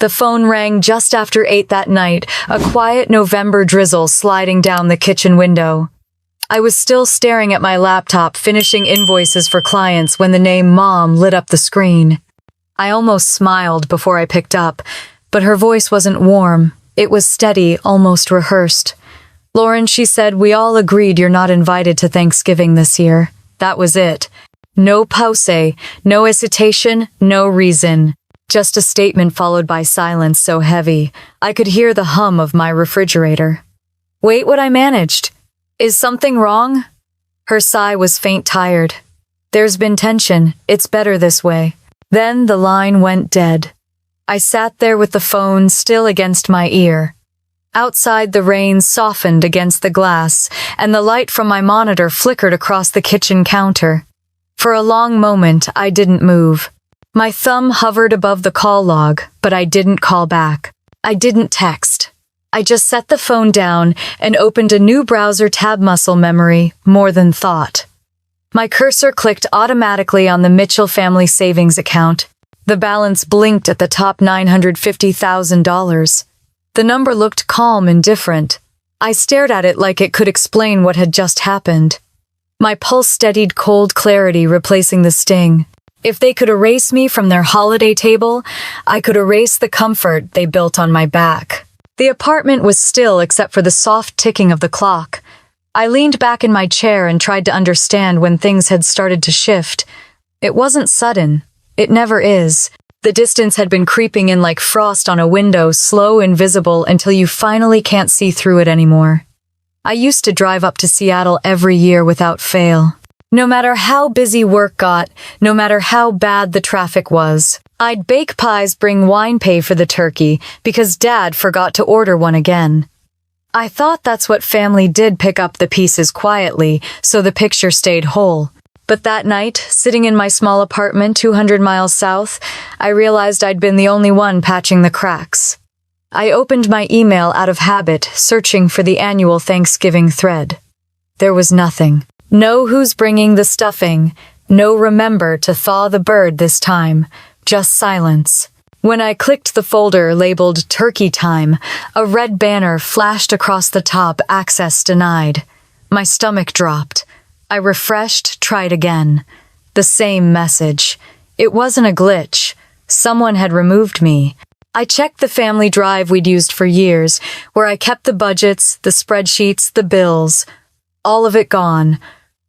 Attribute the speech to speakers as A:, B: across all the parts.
A: The phone rang just after 8 that night, a quiet November drizzle sliding down the kitchen window. I was still staring at my laptop, finishing invoices for clients when the name Mom lit up the screen. I almost smiled before I picked up, but her voice wasn't warm. It was steady, almost rehearsed. "Lauren," she said, "we all agreed you're not invited to Thanksgiving this year." That was it. No pause, no hesitation, no reason. Just a statement followed by silence so heavy, I could hear the hum of my refrigerator. "Wait, what I managed. Is something wrong?" Her sigh was faint, tired. "There's been tension. It's better this way." Then the line went dead. I sat there with the phone still against my ear. Outside, the rain softened against the glass, and the light from my monitor flickered across the kitchen counter. For a long moment, I didn't move. My thumb hovered above the call log, but I didn't call back. I didn't text. I just set the phone down and opened a new browser tab, muscle memory, more than thought. My cursor clicked automatically on the Mitchell family savings account. The balance blinked at the top $950,000. The number looked calm and different. I stared at it like it could explain what had just happened. My pulse steadied, cold clarity replacing the sting. If they could erase me from their holiday table, I could erase the comfort they built on my back. The apartment was still except for the soft ticking of the clock. I leaned back in my chair and tried to understand when things had started to shift. It wasn't sudden. It never is. The distance had been creeping in like frost on a window, slow and visible until you finally can't see through it anymore. I used to drive up to Seattle every year without fail. No matter how busy work got, no matter how bad the traffic was, I'd bake pies, bring wine, pay for the turkey, because Dad forgot to order one again. I thought that's what family did, pick up the pieces quietly, so the picture stayed whole. But that night, sitting in my small apartment 200 miles south, I realized I'd been the only one patching the cracks. I opened my email out of habit, searching for the annual Thanksgiving thread. There was nothing. No who's bringing the stuffing. No remember to thaw the bird this time. Just silence. When I clicked the folder labeled Turkey Time, a red banner flashed across the top, access denied. My stomach dropped. I refreshed, tried again. The same message. It wasn't a glitch. Someone had removed me. I checked the family drive we'd used for years, where I kept the budgets, the spreadsheets, the bills. All of it gone.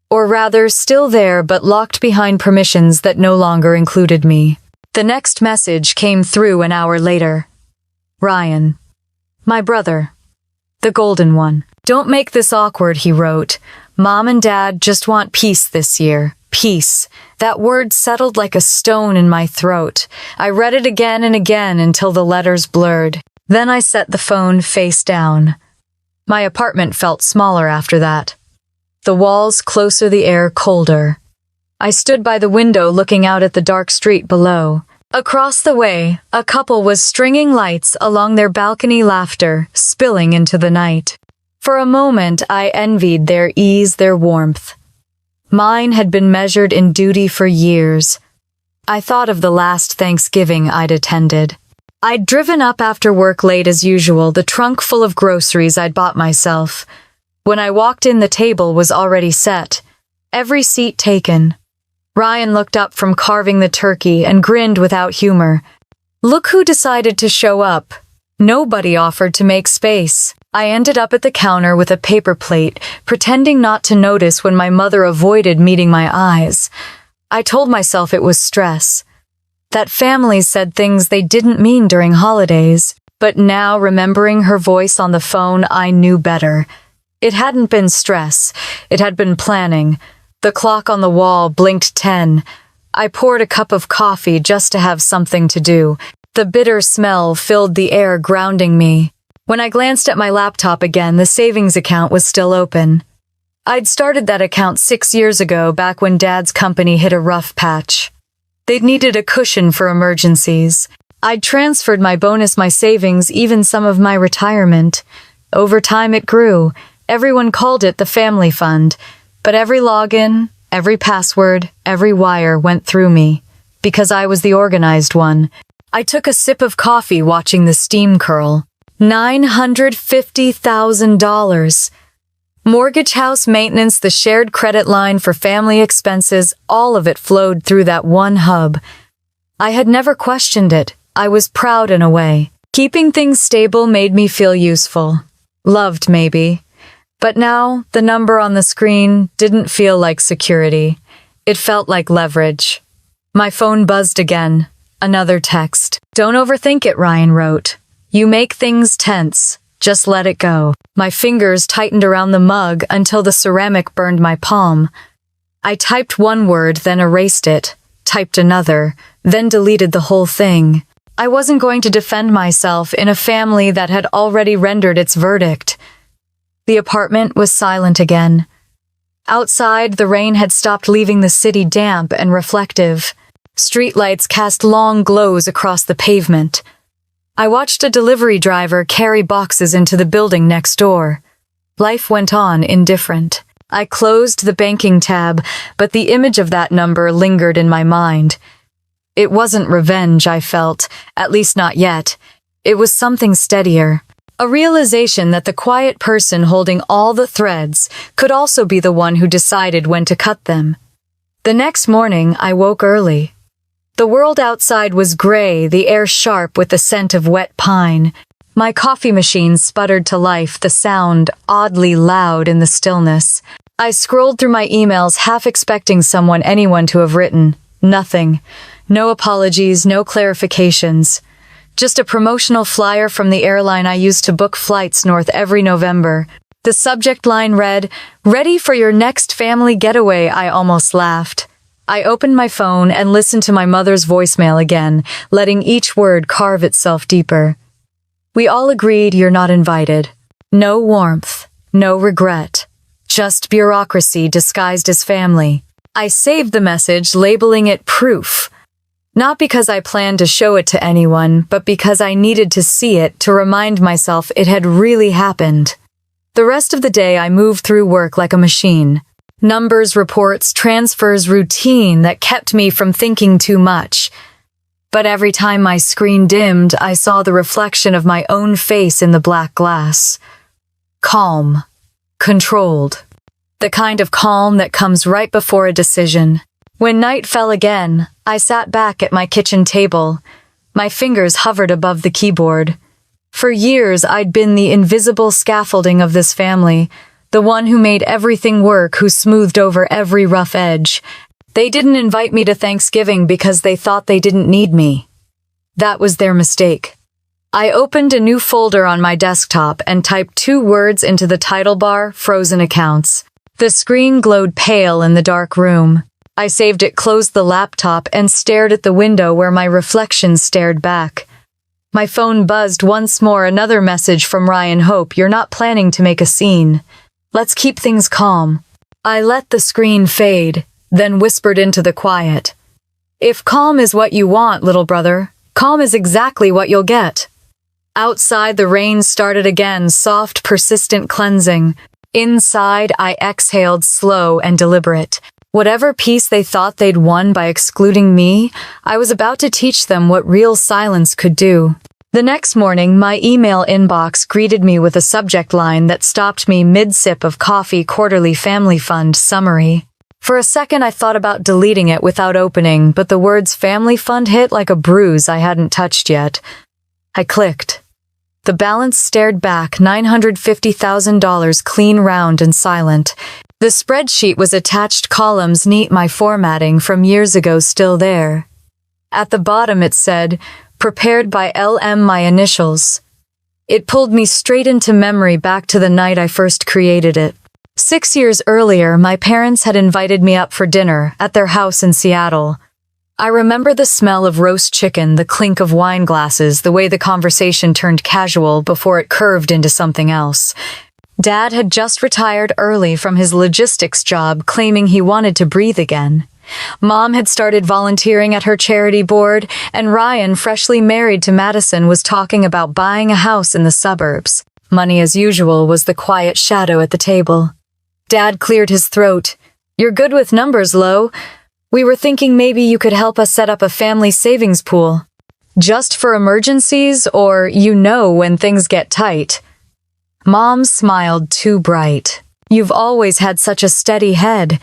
A: Or rather, still there but locked behind permissions that no longer included me. The next message came through an hour later. Ryan. My brother. The golden one. "Don't make this awkward," he wrote. "Mom and Dad just want peace this year. Peace." That word settled like a stone in my throat. I read it again and again until the letters blurred. Then I set the phone face down. My apartment felt smaller after that. The walls closer, the air colder. I stood by the window looking out at the dark street below. Across the way, a couple was stringing lights along their balcony, laughter spilling into the night. For a moment, I envied their ease, their warmth. Mine had been measured in duty for years. I thought of the last Thanksgiving I'd attended. I'd driven up after work late as usual, the trunk full of groceries I'd bought myself. When I walked in, the table was already set. Every seat taken. Ryan looked up from carving the turkey and grinned without humor. Look who decided to show up. Nobody offered to make space. I ended up at the counter with a paper plate, pretending not to notice when my mother avoided meeting my eyes. I told myself it was stress. That families said things they didn't mean during holidays. But now, remembering her voice on the phone, I knew better. It hadn't been stress. It had been planning. The clock on the wall blinked 10. I poured a cup of coffee just to have something to do. The bitter smell filled the air, grounding me. When I glanced at my laptop again, the savings account was still open. I'd started that account 6 years ago, back when Dad's company hit a rough patch. They'd needed a cushion for emergencies. I'd transferred my bonus, my savings, even some of my retirement. Over time it grew. Everyone called it the family fund. But every login, every password, every wire went through me. Because I was the organized one. I took a sip of coffee watching the steam curl. $950,000. Mortgage, house maintenance, the shared credit line for family expenses, all of it flowed through that one hub. I had never questioned it. I was proud in a way. Keeping things stable made me feel useful. Loved, maybe. But now, the number on the screen didn't feel like security. It felt like leverage. My phone buzzed again. Another text. "Don't overthink it," Ryan wrote. "You make things tense. Just let it go." My fingers tightened around the mug until the ceramic burned my palm. I typed one word, then erased it, typed another, then deleted the whole thing. I wasn't going to defend myself in a family that had already rendered its verdict. The apartment was silent again. Outside, the rain had stopped, leaving the city damp and reflective. Streetlights cast long glows across the pavement. I watched a delivery driver carry boxes into the building next door. Life went on, indifferent. I closed the banking tab, but the image of that number lingered in my mind. It wasn't revenge, I felt, at least not yet. It was something steadier. A realization that the quiet person holding all the threads could also be the one who decided when to cut them. The next morning, I woke early. The world outside was gray, the air sharp with the scent of wet pine. My coffee machine sputtered to life, the sound oddly loud in the stillness. I scrolled through my emails, half expecting anyone to have written. Nothing. No apologies, no clarifications. Just a promotional flyer from the airline I used to book flights north every November. The subject line read, "Ready for your next family getaway." I almost laughed. I opened my phone and listened to my mother's voicemail again, letting each word carve itself deeper. "We all agreed you're not invited. No warmth, no regret. Just bureaucracy disguised as family." I saved the message, labeling it proof. Not because I planned to show it to anyone, but because I needed to see it to remind myself it had really happened. The rest of the day I moved through work like a machine. Numbers, reports, transfers, routine that kept me from thinking too much. But every time my screen dimmed, I saw the reflection of my own face in the black glass. Calm. Controlled. The kind of calm that comes right before a decision. When night fell again, I sat back at my kitchen table. My fingers hovered above the keyboard. For years, I'd been the invisible scaffolding of this family, the one who made everything work, who smoothed over every rough edge. They didn't invite me to Thanksgiving because they thought they didn't need me. That was their mistake. I opened a new folder on my desktop and typed 2 words into the title bar: frozen accounts. The screen glowed pale in the dark room. I saved it, closed the laptop, and stared at the window where my reflection stared back. My phone buzzed once more, another message from Ryan. "Hope you're not planning to make a scene. Let's keep things calm." I let the screen fade, then whispered into the quiet. "If calm is what you want, little brother, calm is exactly what you'll get." Outside, the rain started again, soft, persistent cleansing. Inside, I exhaled, slow and deliberate. Whatever peace they thought they'd won by excluding me, I was about to teach them what real silence could do. The next morning, my email inbox greeted me with a subject line that stopped me mid-sip of coffee: quarterly family fund summary. For a second, I thought about deleting it without opening, but the words family fund hit like a bruise I hadn't touched yet. I clicked. The balance stared back, $950,000, clean, round, and silent. The spreadsheet was attached, columns neat, my formatting from years ago still there. At the bottom it said, "Prepared by LM," my initials. It pulled me straight into memory, back to the night I first created it. 6 years earlier, my parents had invited me up for dinner at their house in Seattle. I remember the smell of roast chicken, the clink of wine glasses, the way the conversation turned casual before it curved into something else. Dad had just retired early from his logistics job, claiming he wanted to breathe again. Mom had started volunteering at her charity board, and Ryan, freshly married to Madison, was talking about buying a house in the suburbs. Money, as usual, was the quiet shadow at the table. Dad cleared his throat. "You're good with numbers, Lo. We were thinking maybe you could help us set up a family savings pool." Just for emergencies, or when things get tight? Mom smiled too bright. You've always had such a steady head.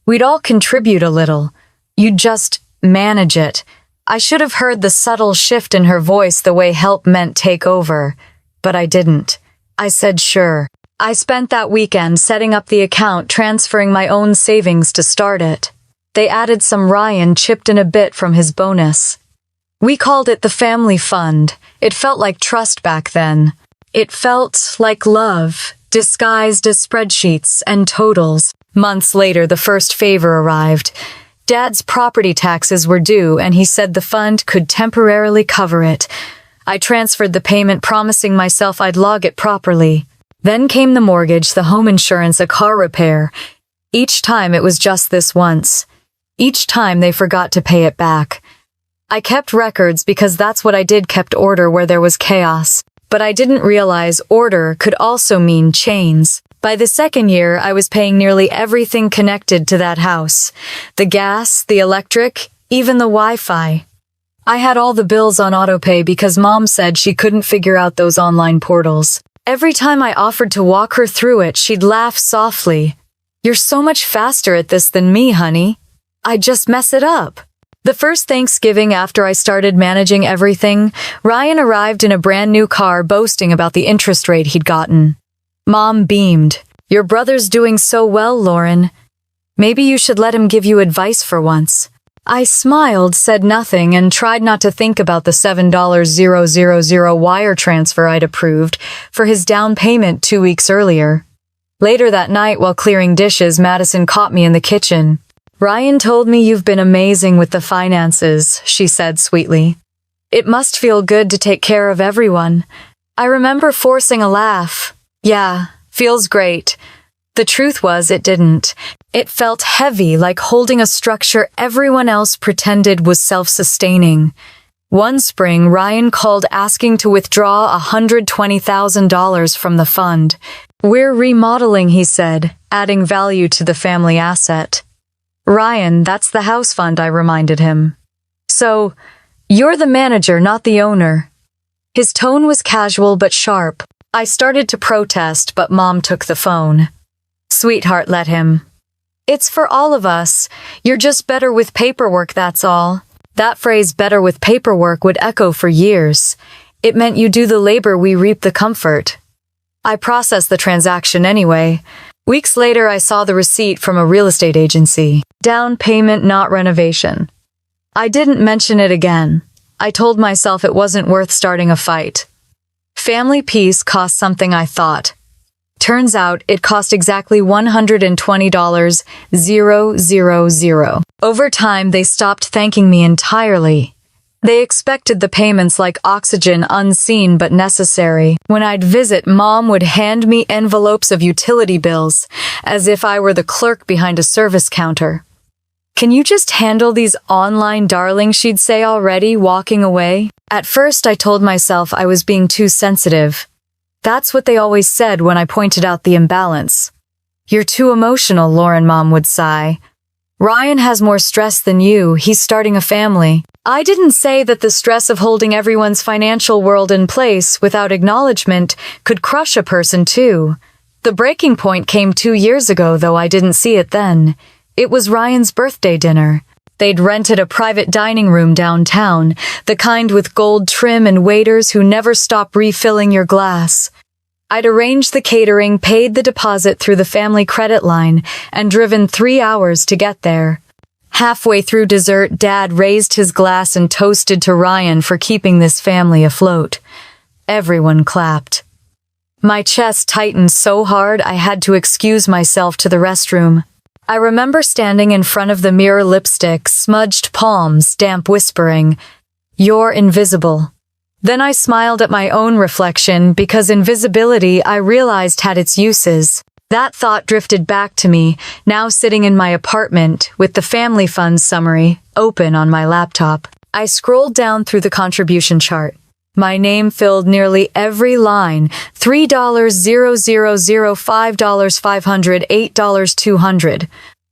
A: We'd all contribute a little. You'd just manage it. I should have heard the subtle shift in her voice the way help meant take over. But I didn't. I said sure. I spent that weekend setting up the account, transferring my own savings to start it. They added some. Ryan chipped in a bit from his bonus. We called it the family fund. It felt like trust back then. It felt like love, disguised as spreadsheets and totals. Months later, the first favor arrived. Dad's property taxes were due, and he said the fund could temporarily cover it. I transferred the payment, promising myself I'd log it properly. Then came the mortgage, the home insurance, a car repair. Each time it was just this once. Each time they forgot to pay it back. I kept records because that's what I did, kept order where there was chaos. But I didn't realize order could also mean chains. By the second year, I was paying nearly everything connected to that house. The gas, the electric, even the Wi-Fi. I had all the bills on autopay because Mom said she couldn't figure out those online portals. Every time I offered to walk her through it, she'd laugh softly. You're so much faster at this than me, honey. I just mess it up. The first Thanksgiving after I started managing everything, Ryan arrived in a brand new car, boasting about the interest rate he'd gotten. Mom beamed. Your brother's doing so well, Lauren. Maybe you should let him give you advice for once. I smiled, said nothing, and tried not to think about the $7,000 wire transfer I'd approved for his down payment 2 weeks earlier. Later that night, while clearing dishes, Madison caught me in the kitchen. Ryan told me you've been amazing with the finances, she said sweetly. It must feel good to take care of everyone. I remember forcing a laugh. Yeah, feels great. The truth was, it didn't. It felt heavy, like holding a structure everyone else pretended was self-sustaining. One spring, Ryan called asking to withdraw $120,000 from the fund. We're remodeling, he said, adding value to the family asset. Ryan, that's the house fund, I reminded him. So, you're the manager, not the owner. His tone was casual but sharp. I started to protest, but Mom took the phone. Sweetheart, let him. It's for all of us. You're just better with paperwork, that's all. That phrase, better with paperwork, would echo for years. It meant you do the labor, we reap the comfort. I processed the transaction anyway. Weeks later, I saw the receipt from a real estate agency. Down payment, not renovation. I didn't mention it again. I told myself it wasn't worth starting a fight. Family peace cost something, I thought. Turns out it cost exactly $120,000. Over time, they stopped thanking me entirely. They expected the payments like oxygen, unseen but necessary. When I'd visit, Mom would hand me envelopes of utility bills, as if I were the clerk behind a service counter. Can you just handle these online, darling, she'd say, already walking away. At first, I told myself I was being too sensitive. That's what they always said when I pointed out the imbalance. You're too emotional, Lauren, Mom would sigh. Ryan has more stress than you, he's starting a family. I didn't say that the stress of holding everyone's financial world in place without acknowledgement could crush a person too. The breaking point came 2 years ago, though I didn't see it then. It was Ryan's birthday dinner. They'd rented a private dining room downtown, the kind with gold trim and waiters who never stop refilling your glass. I'd arranged the catering, paid the deposit through the family credit line, and driven 3 hours to get there. Halfway through dessert, Dad raised his glass and toasted to Ryan for keeping this family afloat. Everyone clapped. My chest tightened so hard I had to excuse myself to the restroom. I remember standing in front of the mirror, lipstick, smudged palms, damp, whispering, "You're invisible." Then I smiled at my own reflection because invisibility, I realized, had its uses. That thought drifted back to me, now sitting in my apartment with the family funds summary open on my laptop. I scrolled down through the contribution chart. My name filled nearly every line. $3, $000, $5, $500, $8, $200.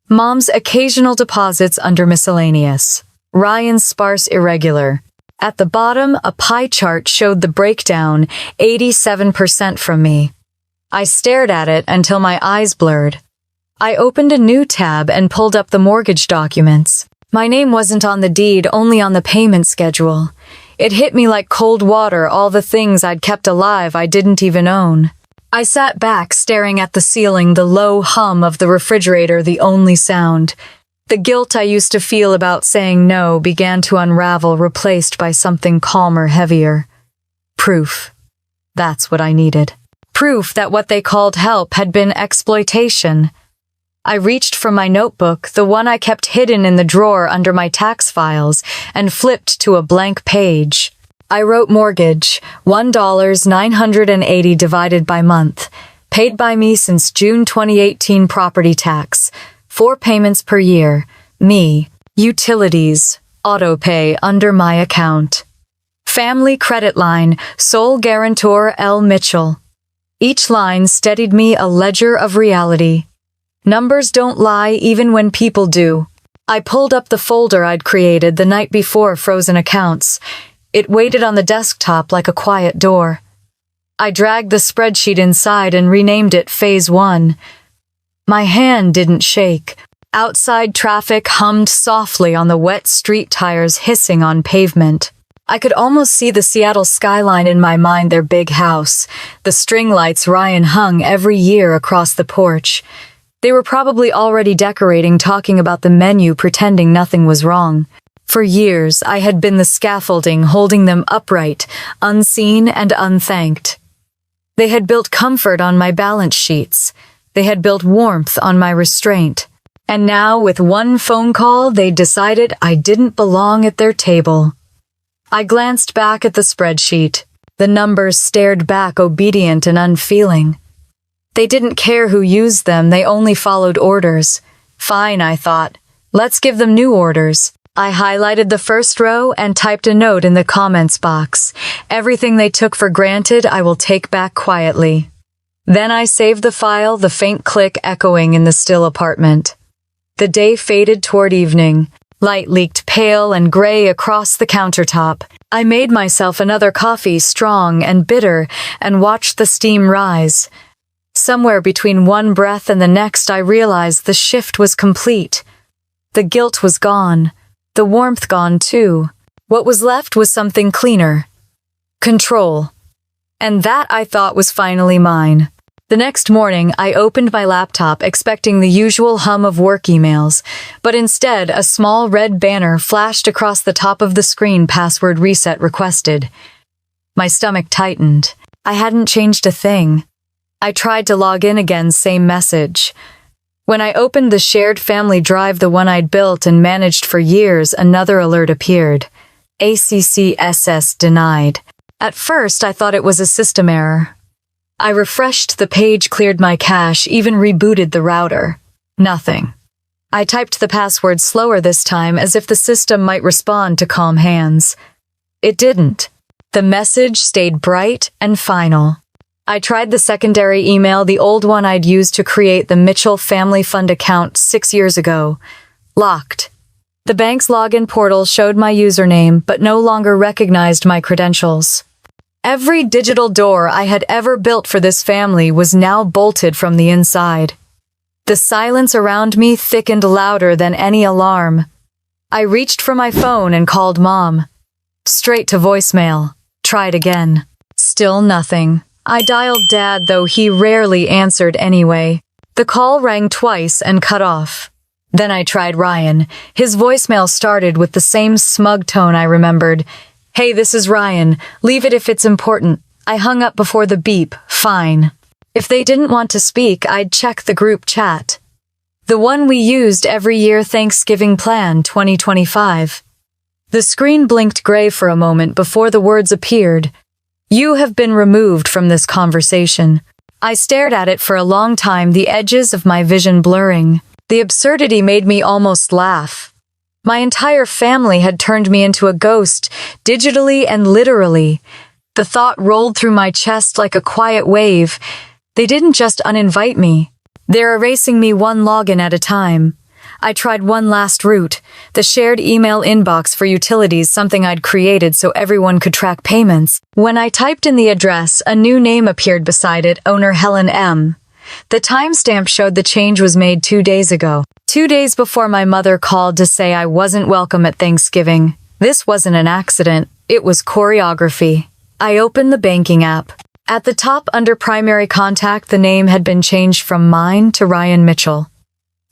A: Mom's occasional deposits under miscellaneous. Ryan's sparse, irregular. At the bottom, a pie chart showed the breakdown, 87% from me. I stared at it until my eyes blurred. I opened a new tab and pulled up the mortgage documents. My name wasn't on the deed, only on the payment schedule. It hit me like cold water, all the things I'd kept alive I didn't even own. I sat back, staring at the ceiling, the low hum of the refrigerator the only sound. The guilt I used to feel about saying no began to unravel, replaced by something calmer, heavier. Proof. That's what I needed. Proof that what they called help had been exploitation. I reached for my notebook, the one I kept hidden in the drawer under my tax files, and flipped to a blank page. I wrote mortgage, $1.980 divided by month, paid by me since June 2018 property tax, 4 payments per year, me, utilities, auto pay under my account. Family credit line, sole guarantor L. Mitchell. Each line steadied me a ledger of reality. Numbers don't lie even when people do. I pulled up the folder I'd created the night before frozen accounts. It waited on the desktop like a quiet door. I dragged the spreadsheet inside and renamed it Phase 1. My hand didn't shake. Outside traffic hummed softly on the wet street tires hissing on pavement. I could almost see the Seattle skyline in my mind, their big house, the string lights Ryan hung every year across the porch. They were probably already decorating, talking about the menu, pretending nothing was wrong. For years, I had been the scaffolding holding them upright, unseen and unthanked. They had built comfort on my balance sheets. They had built warmth on my restraint. And now, with one phone call, they decided I didn't belong at their table. I glanced back at the spreadsheet. The numbers stared back, obedient and unfeeling. They didn't care who used them, they only followed orders. Fine, I thought. Let's give them new orders. I highlighted the first row and typed a note in the comments box. Everything they took for granted, I will take back quietly. Then I saved the file, the faint click echoing in the still apartment. The day faded toward evening. Light leaked pale and gray across the countertop. I made myself another coffee, strong and bitter, and watched the steam rise. Somewhere between one breath and the next, I realized the shift was complete. The guilt was gone. The warmth gone too. What was left was something cleaner. Control. And that, I thought, was finally mine. The next morning, I opened my laptop expecting the usual hum of work emails, but instead a small red banner flashed across the top of the screen, password reset requested. My stomach tightened. I hadn't changed a thing. I tried to log in again, same message. When I opened the shared family drive, the one I'd built and managed for years, another alert appeared. ACCSS denied. At first, I thought it was a system error. I refreshed the page, cleared my cache, even rebooted the router. Nothing. I typed the password slower this time, as if the system might respond to calm hands. It didn't. The message stayed bright and final. I tried the secondary email, the old one I'd used to create the Mitchell Family Fund account 6 years ago. Locked. The bank's login portal showed my username, but no longer recognized my credentials. Every digital door I had ever built for this family was now bolted from the inside. The silence around me thickened louder than any alarm. I reached for my phone and called Mom. Straight to voicemail. Tried again. Still nothing. I dialed Dad, though he rarely answered anyway. The call rang twice and cut off. Then I tried Ryan. His voicemail started with the same smug tone I remembered. Hey, this is Ryan. Leave it if it's important. I hung up before the beep. Fine. If they didn't want to speak, I'd check the group chat. The one we used every year, Thanksgiving Plan 2025. The screen blinked gray for a moment before the words appeared. You have been removed from this conversation. I stared at it for a long time, the edges of my vision blurring. The absurdity made me almost laugh. My entire family had turned me into a ghost, digitally and literally. The thought rolled through my chest like a quiet wave. They didn't just uninvite me. They're erasing me one login at a time. I tried one last route, the shared email inbox for utilities, something I'd created so everyone could track payments. When I typed in the address, a new name appeared beside it, owner Helen M. The timestamp showed the change was made 2 days ago. 2 days before my mother called to say I wasn't welcome at Thanksgiving. This wasn't an accident, it was choreography. I opened the banking app. At the top under primary contact, the name had been changed from mine to Ryan Mitchell.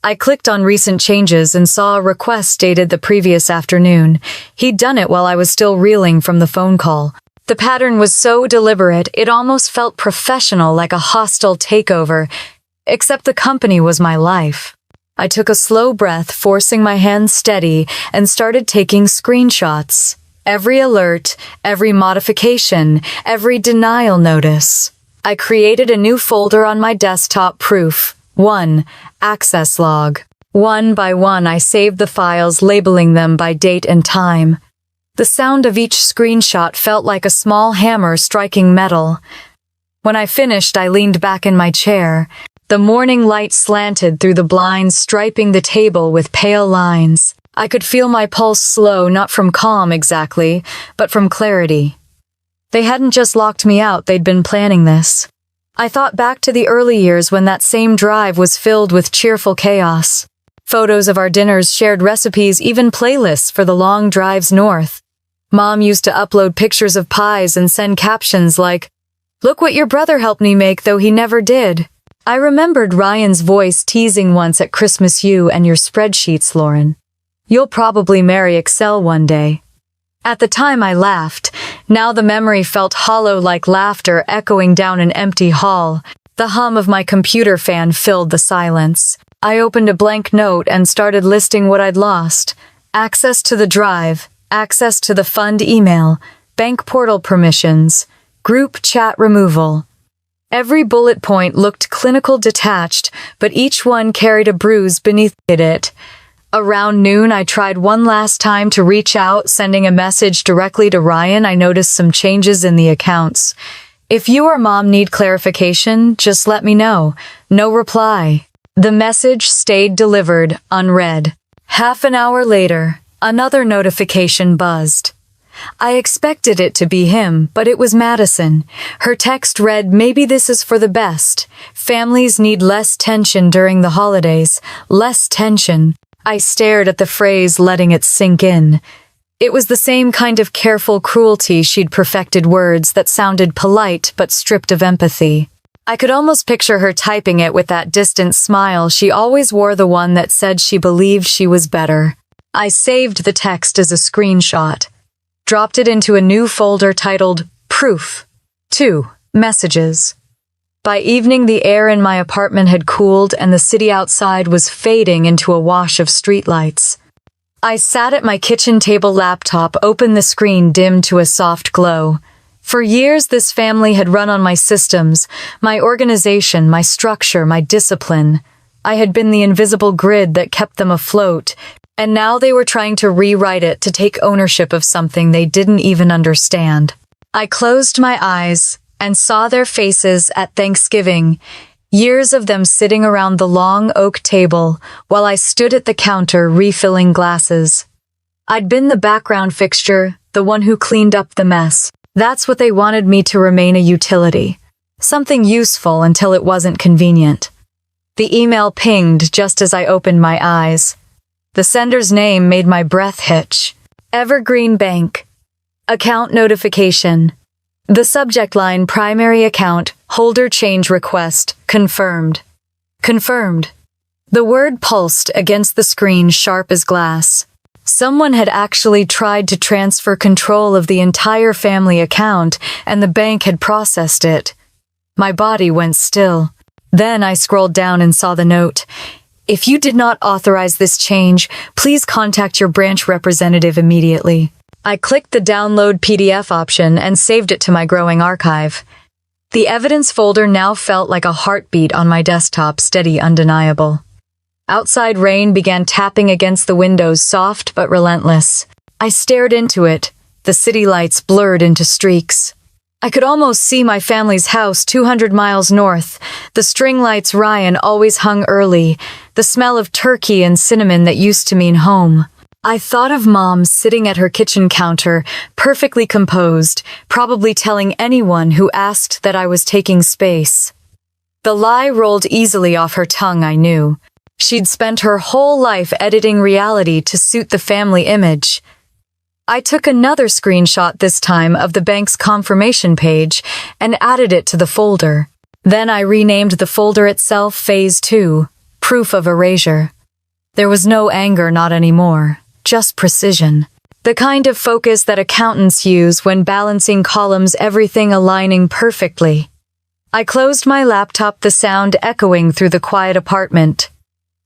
A: I clicked on recent changes and saw a request dated the previous afternoon. He'd done it while I was still reeling from the phone call. The pattern was so deliberate, it almost felt professional, like a hostile takeover, except the company was my life. I took a slow breath, forcing my hands steady, and started taking screenshots. Every alert, every modification, every denial notice. I created a new folder on my desktop. Proof 1. Access log. One by one I saved the files, labeling them by date and time. The sound of each screenshot felt like a small hammer striking metal. When I finished, I leaned back in my chair. The morning light slanted through the blinds, striping the table with pale lines. I could feel my pulse slow, not from calm exactly, but from clarity. They hadn't just locked me out, they'd been planning this. I thought back to the early years when that same drive was filled with cheerful chaos. Photos of our dinners, shared recipes, even playlists for the long drives north. Mom used to upload pictures of pies and send captions like, "Look what your brother helped me make, though he never did." I remembered Ryan's voice teasing once at Christmas, "You and your spreadsheets, Lauren. You'll probably marry Excel one day." At the time I laughed. Now the memory felt hollow, like laughter echoing down an empty hall. The hum of my computer fan filled the silence. I opened a blank note and started listing what I'd lost. Access to the drive, access to the fund email, bank portal permissions, group chat removal. Every bullet point looked clinical, detached, but each one carried a bruise beneath it. Around noon, I tried one last time to reach out, sending a message directly to Ryan. I noticed some changes in the accounts. "If you or Mom need clarification, just let me know." No reply. The message stayed delivered, unread. Half an hour later, another notification buzzed. I expected it to be him, but it was Madison. Her text read, "Maybe this is for the best. Families need less tension during the holidays. Less tension." I stared at the phrase, letting it sink in. It was the same kind of careful cruelty. She'd perfected words that sounded polite but stripped of empathy. I could almost picture her typing it with that distant smile she always wore, the one that said she believed she was better. I saved the text as a screenshot, dropped it into a new folder titled Proof 2. Messages. By evening, the air in my apartment had cooled and the city outside was fading into a wash of streetlights. I sat at my kitchen table laptop, opened the screen, dimmed to a soft glow. For years, this family had run on my systems, my organization, my structure, my discipline. I had been the invisible grid that kept them afloat, and now they were trying to rewrite it, to take ownership of something they didn't even understand. I closed my eyes and saw their faces at Thanksgiving, years of them sitting around the long oak table while I stood at the counter refilling glasses. I'd been the background fixture, the one who cleaned up the mess. That's what they wanted me to remain, a utility. Something useful until it wasn't convenient. The email pinged just as I opened my eyes. The sender's name made my breath hitch. Evergreen Bank. Account notification. The subject line, primary account, holder change request, confirmed. Confirmed. The word pulsed against the screen, sharp as glass. Someone had actually tried to transfer control of the entire family account, and the bank had processed it. My body went still. Then I scrolled down and saw the note. "If you did not authorize this change, please contact your branch representative immediately." I clicked the download PDF option and saved it to my growing archive. The evidence folder now felt like a heartbeat on my desktop, steady, undeniable. Outside rain began tapping against the windows, soft but relentless. I stared into it, the city lights blurred into streaks. I could almost see my family's house 200 miles north, the string lights Ryan always hung early, the smell of turkey and cinnamon that used to mean home. I thought of Mom sitting at her kitchen counter, perfectly composed, probably telling anyone who asked that I was taking space. The lie rolled easily off her tongue, I knew. She'd spent her whole life editing reality to suit the family image. I took another screenshot this time of the bank's confirmation page and added it to the folder. Then I renamed the folder itself Phase 2, Proof of Erasure. There was no anger, not anymore, just precision. The kind of focus that accountants use when balancing columns, everything aligning perfectly. I closed my laptop, the sound echoing through the quiet apartment.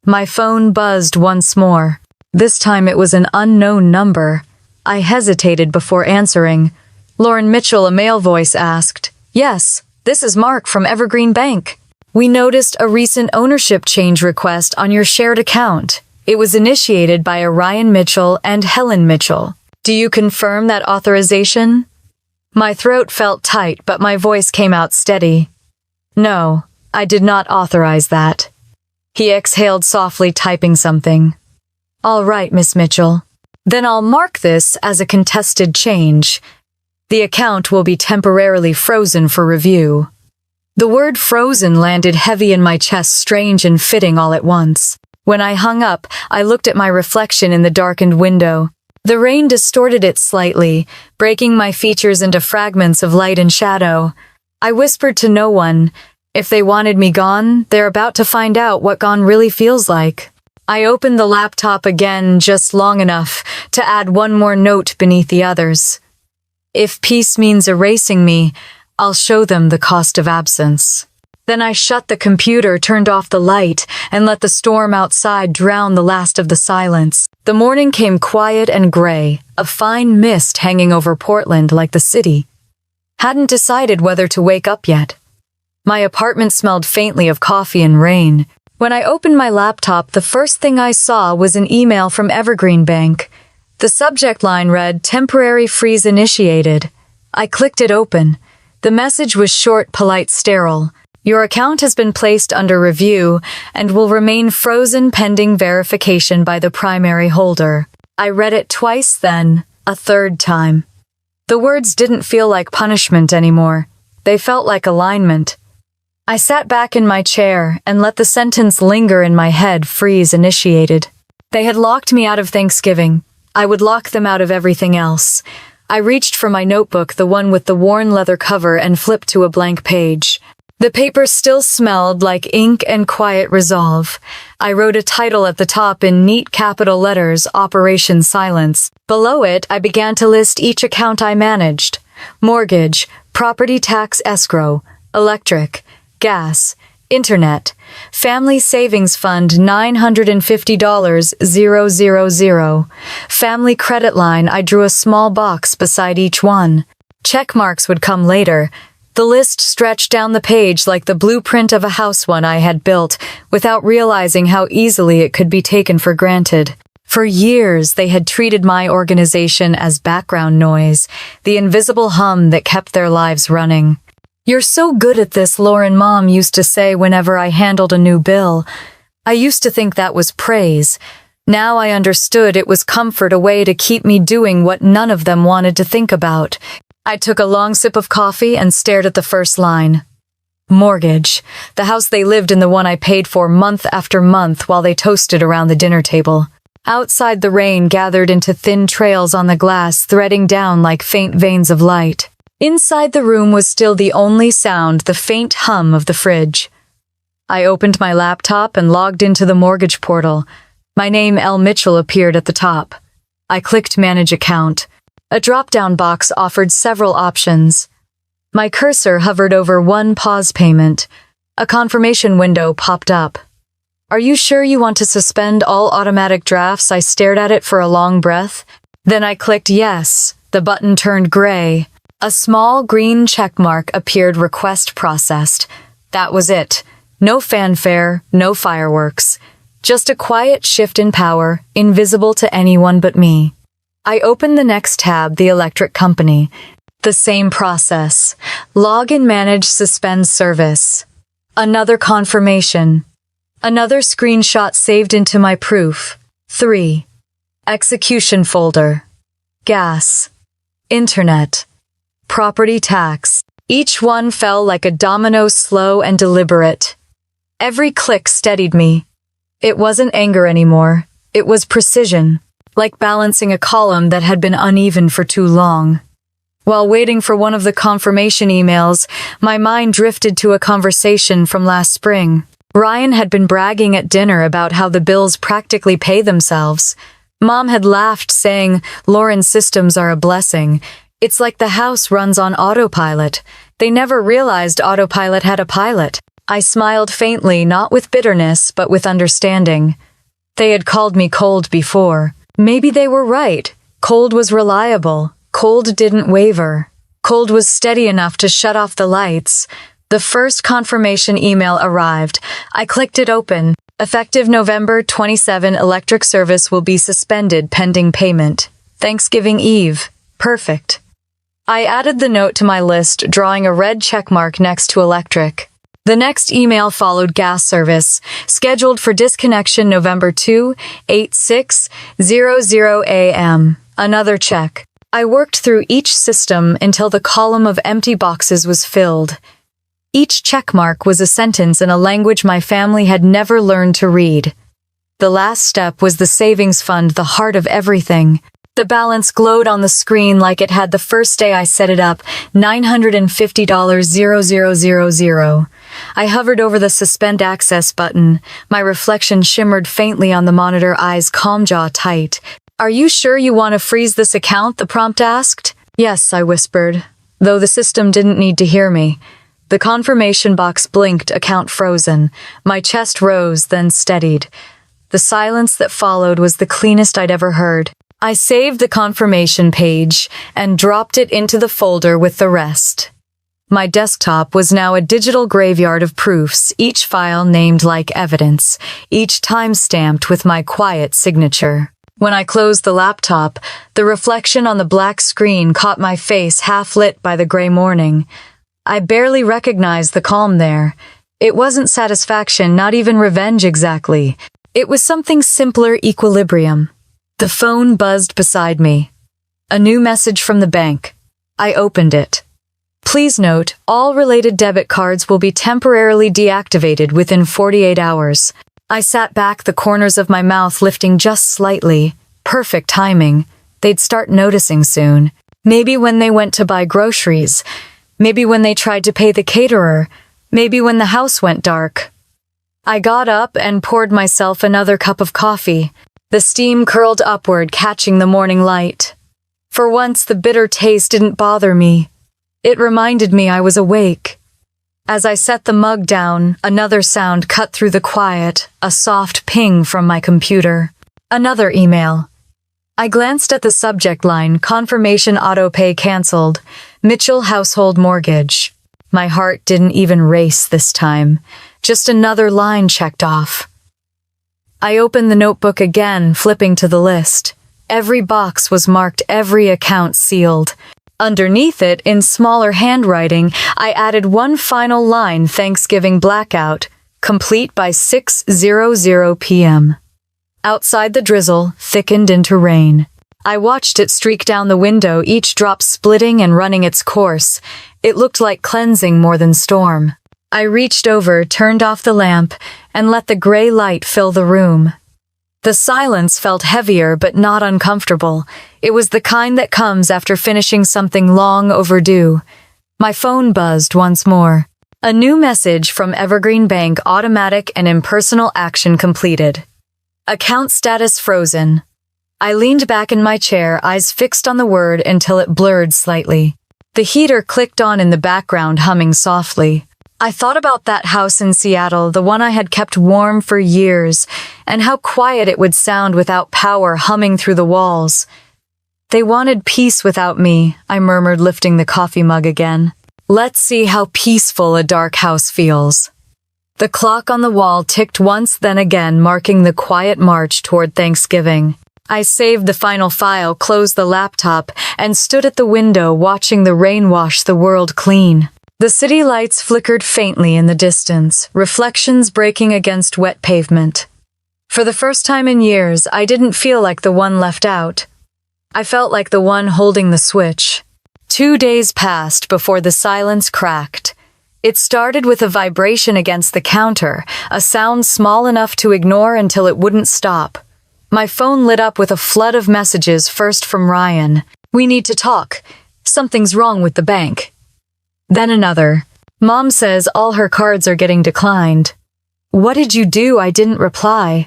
A: My phone buzzed once more. This time it was an unknown number. I hesitated before answering. Lauren Mitchell, a male voice asked. Yes, this is Mark from Evergreen Bank. We noticed a recent ownership change request on your shared account. It was initiated by Orion Mitchell and Helen Mitchell. Do you confirm that authorization? My throat felt tight, but my voice came out steady. No, I did not authorize that. He exhaled softly, typing something. All right, Miss Mitchell. Then I'll mark this as a contested change. The account will be temporarily frozen for review. The word frozen landed heavy in my chest, strange and fitting all at once. When I hung up, I looked at my reflection in the darkened window. The rain distorted it slightly, breaking my features into fragments of light and shadow. I whispered to no one. If they wanted me gone, they're about to find out what gone really feels like. I opened the laptop again just long enough to add one more note beneath the others. If peace means erasing me, I'll show them the cost of absence. Then I shut the computer, turned off the light, and let the storm outside drown the last of the silence. The morning came quiet and gray, a fine mist hanging over Portland like the city. Hadn't decided whether to wake up yet. My apartment smelled faintly of coffee and rain. When I opened my laptop, the first thing I saw was an email from Evergreen Bank. The subject line read, "Temporary freeze initiated." I clicked it open. The message was short, polite, sterile. Your account has been placed under review and will remain frozen pending verification by the primary holder. I read it twice, then a third time. The words didn't feel like punishment anymore. They felt like alignment. I sat back in my chair and let the sentence linger in my head. Freeze initiated. They had locked me out of Thanksgiving. I would lock them out of everything else. I reached for my notebook, the one with the worn leather cover, and flipped to a blank page. The paper still smelled like ink and quiet resolve. I wrote a title at the top in neat capital letters, Operation Silence. Below it, I began to list each account I managed. Mortgage, property tax escrow, electric, gas, internet, family savings fund $950,000, family credit line. I drew a small box beside each one. Check marks would come later. The list stretched down the page like the blueprint of a house one I had built, without realizing how easily it could be taken for granted. For years, they had treated my organization as background noise, the invisible hum that kept their lives running. You're so good at this, Lauren, Mom used to say whenever I handled a new bill. I used to think that was praise. Now I understood it was comfort, a way to keep me doing what none of them wanted to think about. I took a long sip of coffee and stared at the first line. Mortgage. The house they lived in, the one I paid for month after month while they toasted around the dinner table. Outside, the rain gathered into thin trails on the glass, threading down like faint veins of light. Inside the room was still the only sound, the faint hum of the fridge. I opened my laptop and logged into the mortgage portal. My name, L. Mitchell, appeared at the top. I clicked Manage Account. A drop-down box offered several options. My cursor hovered over one pause payment. A confirmation window popped up. Are you sure you want to suspend all automatic drafts? I stared at it for a long breath. Then I clicked yes. The button turned gray. A small green checkmark appeared, request processed. That was it. No fanfare, no fireworks. Just a quiet shift in power, invisible to anyone but me. I opened the next tab, the electric company. The same process. Log in, manage, suspend service. Another confirmation. Another screenshot saved into my proof. 3. Execution folder. Gas. Internet. Property tax. Each one fell like a domino, slow and deliberate. Every click steadied me. It wasn't anger anymore. It was precision, like balancing a column that had been uneven for too long. While waiting for one of the confirmation emails, my mind drifted to a conversation from last spring. Ryan had been bragging at dinner about how the bills practically pay themselves. Mom had laughed, saying, "Lauren's systems are a blessing. It's like the house runs on autopilot." They never realized autopilot had a pilot. I smiled faintly, not with bitterness, but with understanding. They had called me cold before. Maybe they were right. Cold was reliable. Cold didn't waver. Cold was steady enough to shut off the lights. The first confirmation email arrived. I clicked it open. Effective November 27, electric service will be suspended pending payment. Thanksgiving Eve. Perfect. I added the note to my list, drawing a red checkmark next to electric. The next email followed gas service, scheduled for disconnection November 2, 86:00 a.m. Another check. I worked through each system until the column of empty boxes was filled. Each checkmark was a sentence in a language my family had never learned to read. The last step was the savings fund, the heart of everything. The balance glowed on the screen like it had the first day I set it up, $950,000. I hovered over the suspend access button. My reflection shimmered faintly on the monitor, eyes calm, jaw tight. "Are you sure you want to freeze this account?" the prompt asked. "Yes," I whispered, though the system didn't need to hear me. The confirmation box blinked, account frozen. My chest rose, then steadied. The silence that followed was the cleanest I'd ever heard. I saved the confirmation page and dropped it into the folder with the rest. My desktop was now a digital graveyard of proofs, each file named like evidence, each time stamped with my quiet signature. When I closed the laptop, the reflection on the black screen caught my face, half lit by the gray morning. I barely recognized the calm there. It wasn't satisfaction, not even revenge exactly. It was something simpler, equilibrium. The phone buzzed beside me. A new message from the bank. I opened it. "Please note, all related debit cards will be temporarily deactivated within 48 hours. I sat back, the corners of my mouth lifting just slightly. Perfect timing. They'd start noticing soon. Maybe when they went to buy groceries. Maybe when they tried to pay the caterer. Maybe when the house went dark. I got up and poured myself another cup of coffee. The steam curled upward, catching the morning light. For once, the bitter taste didn't bother me. It reminded me I was awake. As I set the mug down, another sound cut through the quiet, a soft ping from my computer. Another email. I glanced at the subject line, confirmation autopay canceled, Mitchell household mortgage. My heart didn't even race this time. Just another line checked off. I opened the notebook again, flipping to the list. Every box was marked, every account sealed. Underneath it, in smaller handwriting, I added one final line, Thanksgiving blackout, complete by 6:00 p.m. Outside, the drizzle thickened into rain. I watched it streak down the window, each drop splitting and running its course. It looked like cleansing more than storm. I reached over, turned off the lamp, and let the gray light fill the room. The silence felt heavier but not uncomfortable. It was the kind that comes after finishing something long overdue. My phone buzzed once more. A new message from Evergreen Bank, automatic and impersonal action completed. Account status frozen. I leaned back in my chair, eyes fixed on the word until it blurred slightly. The heater clicked on in the background, humming softly. I thought about that house in Seattle, the one I had kept warm for years, and how quiet it would sound without power humming through the walls. They wanted peace without me, I murmured, lifting the coffee mug again. Let's see how peaceful a dark house feels. The clock on the wall ticked once, then again, marking the quiet march toward Thanksgiving. I saved the final file, closed the laptop, and stood at the window watching the rain wash the world clean. The city lights flickered faintly in the distance, reflections breaking against wet pavement. For the first time in years, I didn't feel like the one left out. I felt like the one holding the switch. 2 days passed before the silence cracked. It started with a vibration against the counter, a sound small enough to ignore until it wouldn't stop. My phone lit up with a flood of messages, first from Ryan. "We need to talk. Something's wrong with the bank." Then another. "Mom says all her cards are getting declined." "What did you do?" I didn't reply.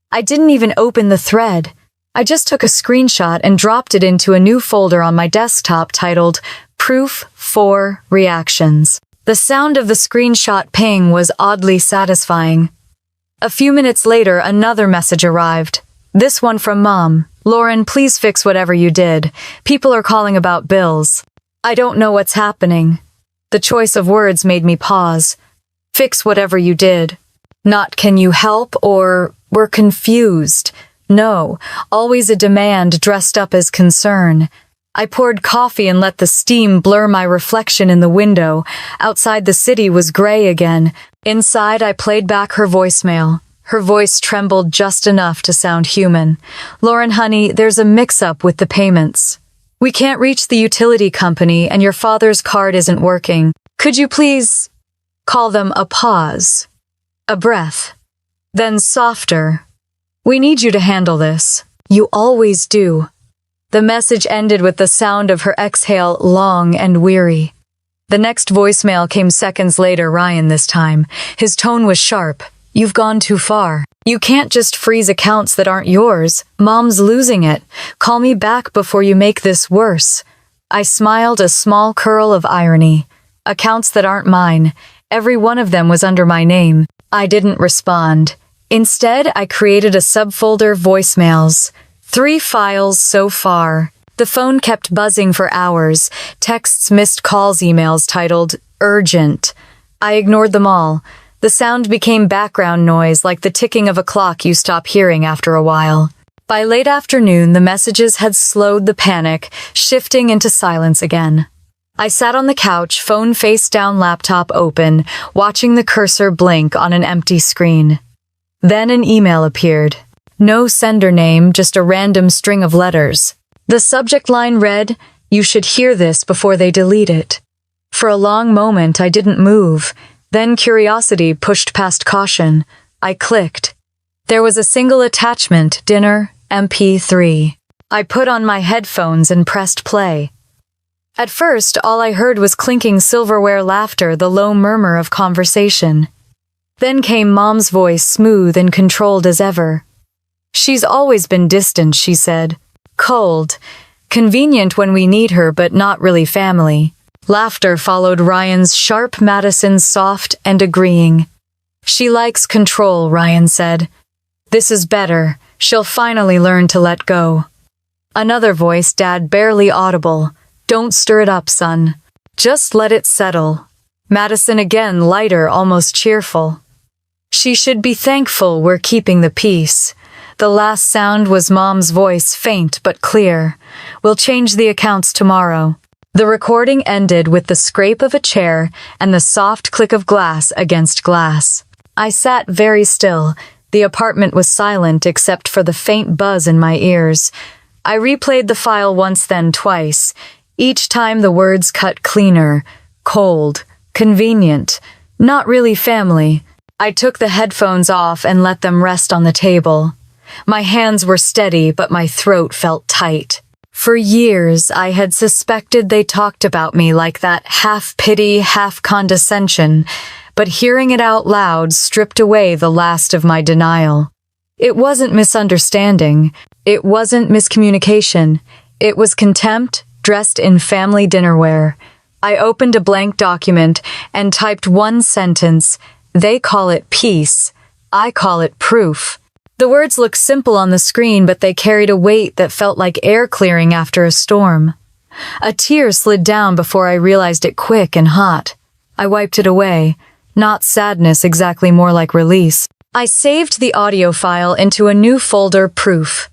A: I didn't even open the thread. I just took a screenshot and dropped it into a new folder on my desktop titled Proof 4 Reactions. The sound of the screenshot ping was oddly satisfying. A few minutes later, another message arrived. This one from Mom. "Lauren, please fix whatever you did. People are calling about bills." I don't know what's happening. The choice of words made me pause. Fix whatever you did. Not "can you help" or "we're confused." No, always a demand dressed up as concern. I poured coffee and let the steam blur my reflection in the window. Outside, the city was gray again. Inside, I played back her voicemail. Her voice trembled just enough to sound human. "Lauren, honey, there's a mix-up with the payments. We can't reach the utility company and your father's card isn't working. Could you please call them?" A pause. A breath. Then softer. "We need you to handle this. You always do." The message ended with the sound of her exhale, long and weary. The next voicemail came seconds later, Ryan this time. His tone was sharp. "You've gone too far. You can't just freeze accounts that aren't yours. Mom's losing it. Call me back before you make this worse." I smiled, a small curl of irony. Accounts that aren't mine. Every one of them was under my name. I didn't respond. Instead, I created a subfolder, voicemails. 3 files so far. The phone kept buzzing for hours. Texts, missed calls, emails titled urgent. I ignored them all. The sound became background noise, like the ticking of a clock you stop hearing after a while. By late afternoon, the messages had slowed the panic, shifting into silence again. I sat on the couch, phone face down, laptop open, watching the cursor blink on an empty screen. Then an email appeared. No sender name, just a random string of letters. The subject line read, "You should hear this before they delete it." For a long moment, I didn't move. Then curiosity pushed past caution. I clicked. There was a single attachment, dinner, MP3. I put on my headphones and pressed play. At first, all I heard was clinking silverware, laughter, the low murmur of conversation. Then came Mom's voice, smooth and controlled as ever. "She's always been distant," she said. "Cold. Convenient when we need her, but not really family." Laughter followed Ryan's sharp, Madison's soft and agreeing. "She likes control," Ryan said. "This is better. She'll finally learn to let go." Another voice, Dad, barely audible. "Don't stir it up, son. Just let it settle." Madison again, lighter, almost cheerful. "She should be thankful we're keeping the peace." The last sound was Mom's voice, faint but clear. "We'll change the accounts tomorrow." The recording ended with the scrape of a chair and the soft click of glass against glass. I sat very still. The apartment was silent except for the faint buzz in my ears. I replayed the file once, then twice. Each time the words cut cleaner. Cold. Convenient. Not really family. I took the headphones off and let them rest on the table. My hands were steady, but my throat felt tight. For years, I had suspected they talked about me like that, half pity, half condescension, but hearing it out loud stripped away the last of my denial. It wasn't misunderstanding. It wasn't miscommunication. It was contempt dressed in family dinnerware. I opened a blank document and typed one sentence. "They call it peace. I call it proof." The words looked simple on the screen, but they carried a weight that felt like air clearing after a storm. A tear slid down before I realized it, quick and hot. I wiped it away. Not sadness, exactly, more like release. I saved the audio file into a new folder, Proof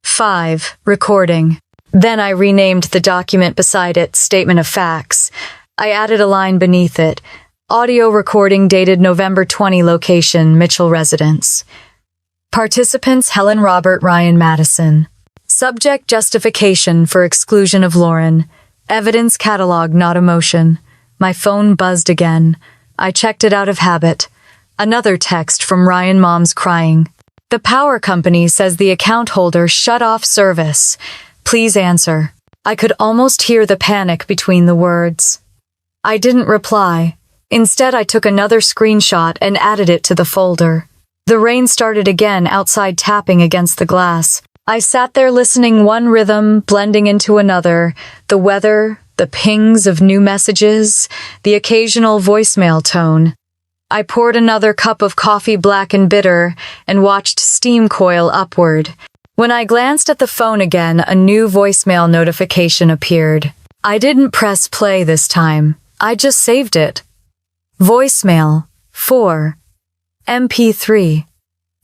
A: 5, Recording. Then I renamed the document beside it, Statement of Facts. I added a line beneath it. Audio recording dated November 20, location, Mitchell residence. Participants Helen Robert Ryan Madison. Subject justification for exclusion of Lauren. Evidence catalog not emotion. My phone buzzed again. I checked it out of habit. Another text from Ryan Mom's crying. The power company says the account holder shut off service. Please answer. I could almost hear the panic between the words. I didn't reply. Instead, I took another screenshot and added it to the folder. The rain started again outside, tapping against the glass. I sat there listening, one rhythm blending into another, the weather, the pings of new messages, the occasional voicemail tone. I poured another cup of coffee, black and bitter, and watched steam coil upward. When I glanced at the phone again, a new voicemail notification appeared. I didn't press play this time. I just saved it. Voicemail 4. MP3.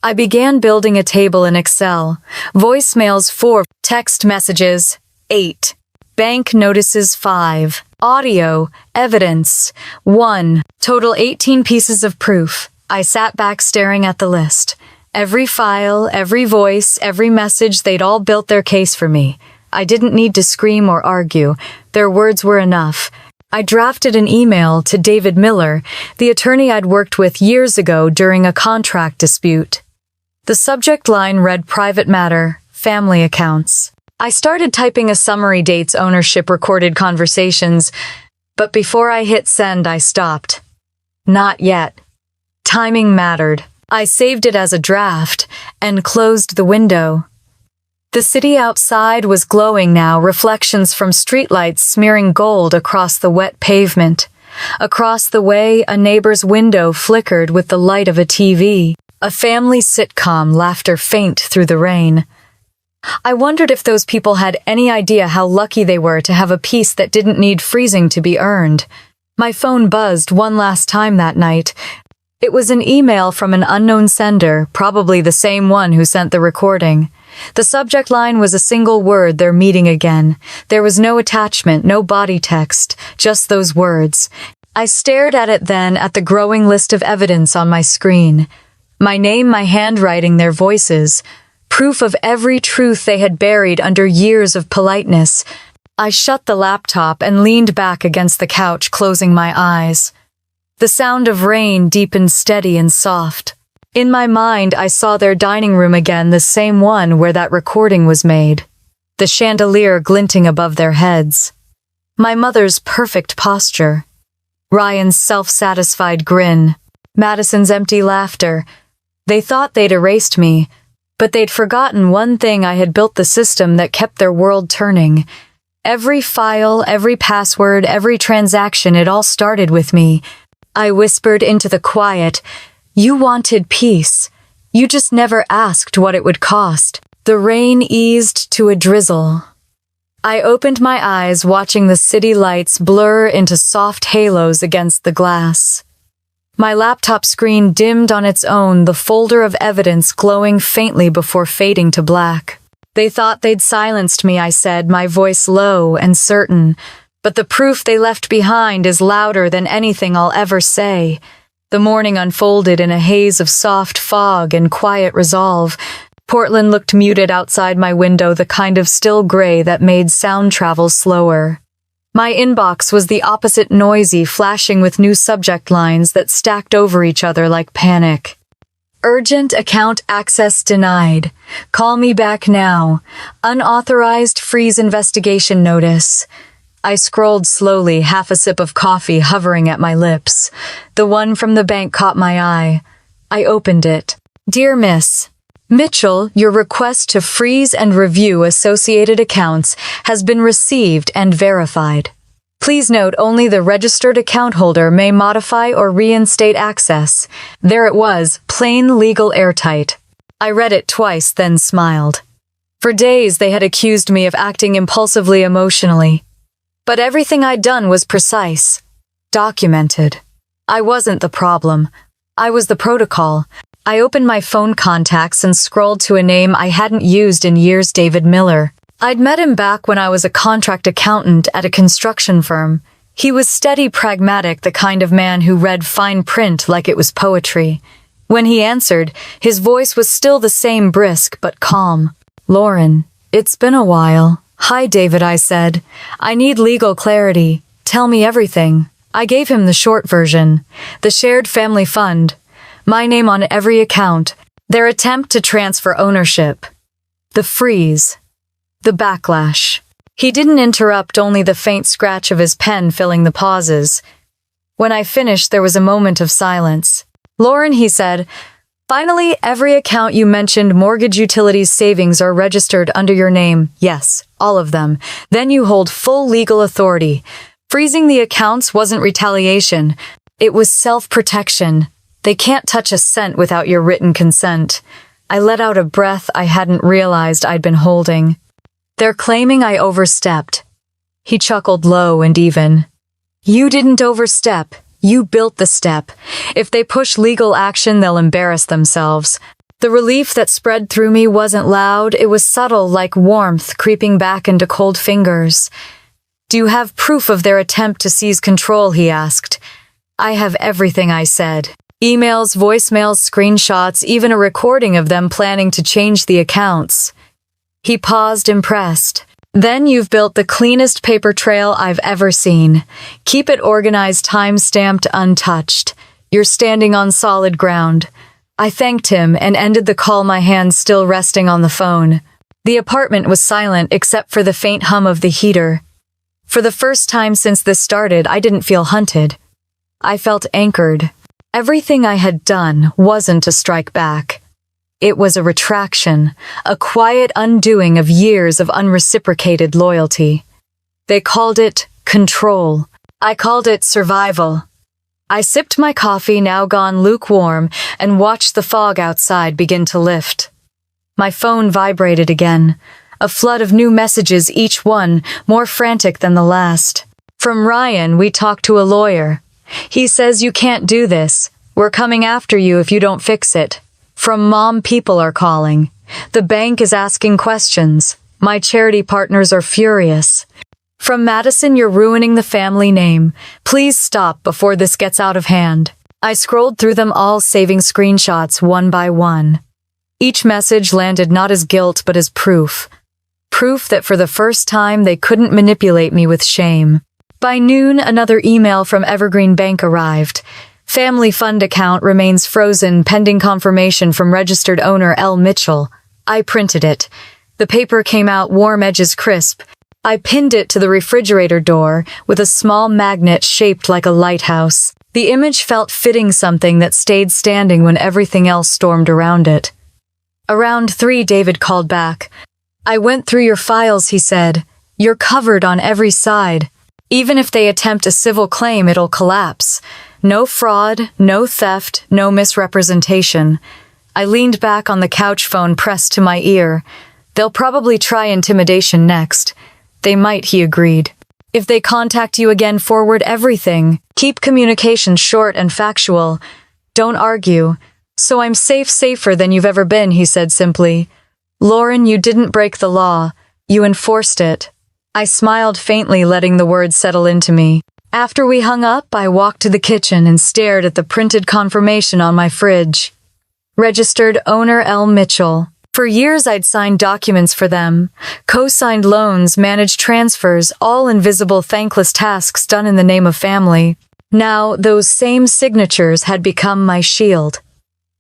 A: I began building a table in Excel. Voicemails 4. Text messages 8. Bank notices 5. Audio, evidence 1. Total 18 pieces of proof. I sat back staring at the list. Every file, every voice, every message, they'd all built their case for me. I didn't need to scream or argue. Their words were enough. I drafted an email to David Miller, the attorney I'd worked with years ago during a contract dispute. The subject line read private matter, family accounts. I started typing a summary, dates, ownership, recorded conversations, but before I hit send, I stopped. Not yet. Timing mattered. I saved it as a draft and closed the window. The city outside was glowing now, reflections from streetlights smearing gold across the wet pavement. Across the way, a neighbor's window flickered with the light of a TV. A family sitcom, laughter faint through the rain. I wondered if those people had any idea how lucky they were to have a peace that didn't need freezing to be earned. My phone buzzed one last time that night. It was an email from an unknown sender, probably the same one who sent the recording. The subject line was a single word: they're meeting again. There was no attachment, no body text, just those words. I stared at it, then at the growing list of evidence on my screen. My name, my handwriting, their voices. Proof of every truth they had buried under years of politeness. I shut the laptop and leaned back against the couch, closing my eyes. The sound of rain deepened, steady and soft. In my mind, I saw their dining room again, the same one where that recording was made. The chandelier glinting above their heads. My mother's perfect posture. Ryan's self-satisfied grin. Madison's empty laughter. They thought they'd erased me, but they'd forgotten one thing: I had built the system that kept their world turning. Every file, every password, every transaction, it all started with me. I whispered into the quiet, "You wanted peace. You just never asked what it would cost." The rain eased to a drizzle. I opened my eyes, watching the city lights blur into soft halos against the glass. My laptop screen dimmed on its own, the folder of evidence glowing faintly before fading to black. "They thought they'd silenced me," I said, my voice low and certain. "But the proof they left behind is louder than anything I'll ever say." The morning unfolded in a haze of soft fog and quiet resolve. Portland looked muted outside my window, the kind of still gray that made sound travel slower. My inbox was the opposite, noisy, flashing with new subject lines that stacked over each other like panic. Urgent account access denied. Call me back now. Unauthorized freeze investigation notice. I scrolled slowly, half a sip of coffee hovering at my lips. The one from the bank caught my eye. I opened it. "Dear Miss Mitchell, your request to freeze and review associated accounts has been received and verified. Please note only the registered account holder may modify or reinstate access." There it was, plain, legal, airtight. I read it twice, then smiled. For days they had accused me of acting impulsively, emotionally. But everything I'd done was precise, documented. I wasn't the problem. I was the protocol. I opened my phone contacts and scrolled to a name I hadn't used in years: David Miller. I'd met him back when I was a contract accountant at a construction firm. He was steady, pragmatic, the kind of man who read fine print like it was poetry. When he answered, his voice was still the same, brisk but calm. "Lauren, it's been a while." "Hi, David," I said. "I need legal clarity. Tell me everything." I gave him the short version. The shared family fund. My name on every account. Their attempt to transfer ownership. The freeze. The backlash. He didn't interrupt, only the faint scratch of his pen filling the pauses. When I finished, there was a moment of silence. "Lauren," he said, "finally, every account you mentioned, mortgage, utilities, savings, are registered under your name. Yes, all of them. Then you hold full legal authority. Freezing the accounts wasn't retaliation. It was self-protection. They can't touch a cent without your written consent." I let out a breath I hadn't realized I'd been holding. "They're claiming I overstepped." He chuckled low and even. "You didn't overstep. You built the step. If they push legal action, they'll embarrass themselves." The relief that spread through me wasn't loud, it was subtle, like warmth creeping back into cold fingers. "Do you have proof of their attempt to seize control?" he asked. "I have everything," I said. "Emails, voicemails, screenshots, even a recording of them planning to change the accounts." He paused, impressed. "Then you've built the cleanest paper trail I've ever seen. Keep it organized, time-stamped, untouched. You're standing on solid ground." I thanked him and ended the call, my hands still resting on the phone. The apartment was silent except for the faint hum of the heater. For the first time since this started, I didn't feel hunted. I felt anchored. Everything I had done wasn't a strike back. It was a retraction, a quiet undoing of years of unreciprocated loyalty. They called it control. I called it survival. I sipped my coffee, now gone lukewarm, and watched the fog outside begin to lift. My phone vibrated again. A flood of new messages, each one more frantic than the last. From Ryan, "We talked to a lawyer. He says you can't do this. We're coming after you if you don't fix it." From Mom, "People are calling. The bank is asking questions. My charity partners are furious." From Madison, "You're ruining the family name. Please stop before this gets out of hand." I scrolled through them all, saving screenshots one by one. Each message landed not as guilt but as proof. Proof that for the first time they couldn't manipulate me with shame. By noon, another email from Evergreen Bank arrived. "Family fund account remains frozen pending confirmation from registered owner L. Mitchell." I printed it. The paper came out, warm edges crisp. I pinned it to the refrigerator door with a small magnet shaped like a lighthouse. The image felt fitting, something that stayed standing when everything else stormed around it. Around 3, David called back. "I went through your files," he said. "You're covered on every side. Even if they attempt a civil claim, it'll collapse. No fraud, no theft, no misrepresentation." I leaned back on the couch, phone pressed to my ear. "They'll probably try intimidation next." "They might," he agreed. "If they contact you again, forward everything. Keep communication short and factual. Don't argue." "So I'm safer than you've ever been," he said simply. "Lauren, you didn't break the law. You enforced it." I smiled faintly, letting the words settle into me. After we hung up, I walked to the kitchen and stared at the printed confirmation on my fridge. Registered owner L. Mitchell. For years I'd signed documents for them, co-signed loans, managed transfers, all invisible, thankless tasks done in the name of family. Now, those same signatures had become my shield.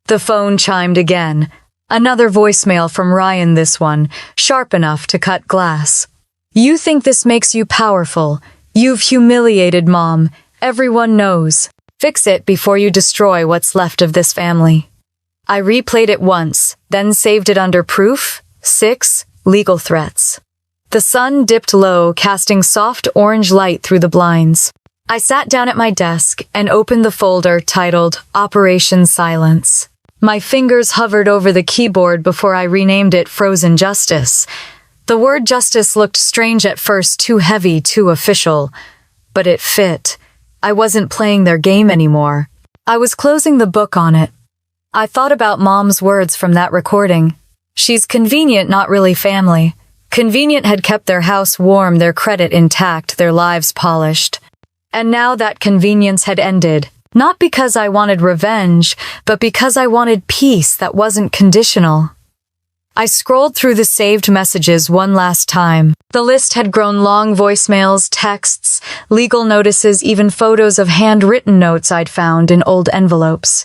A: The phone chimed again. Another voicemail from Ryan, this one, sharp enough to cut glass. "You think this makes you powerful. You've humiliated Mom. Everyone knows. Fix it before you destroy what's left of this family." I replayed it once, then saved it under proof. 6 legal threats. The sun dipped low, casting soft orange light through the blinds. I sat down at my desk and opened the folder titled Operation Silence. My fingers hovered over the keyboard before I renamed it Frozen Justice. The word justice looked strange at first, too heavy, too official. But it fit. I wasn't playing their game anymore. I was closing the book on it. I thought about Mom's words from that recording. "She's convenient, not really family." Convenient had kept their house warm, their credit intact, their lives polished. And now that convenience had ended. Not because I wanted revenge, but because I wanted peace that wasn't conditional. I scrolled through the saved messages one last time. The list had grown long: voicemails, texts, legal notices, even photos of handwritten notes I'd found in old envelopes.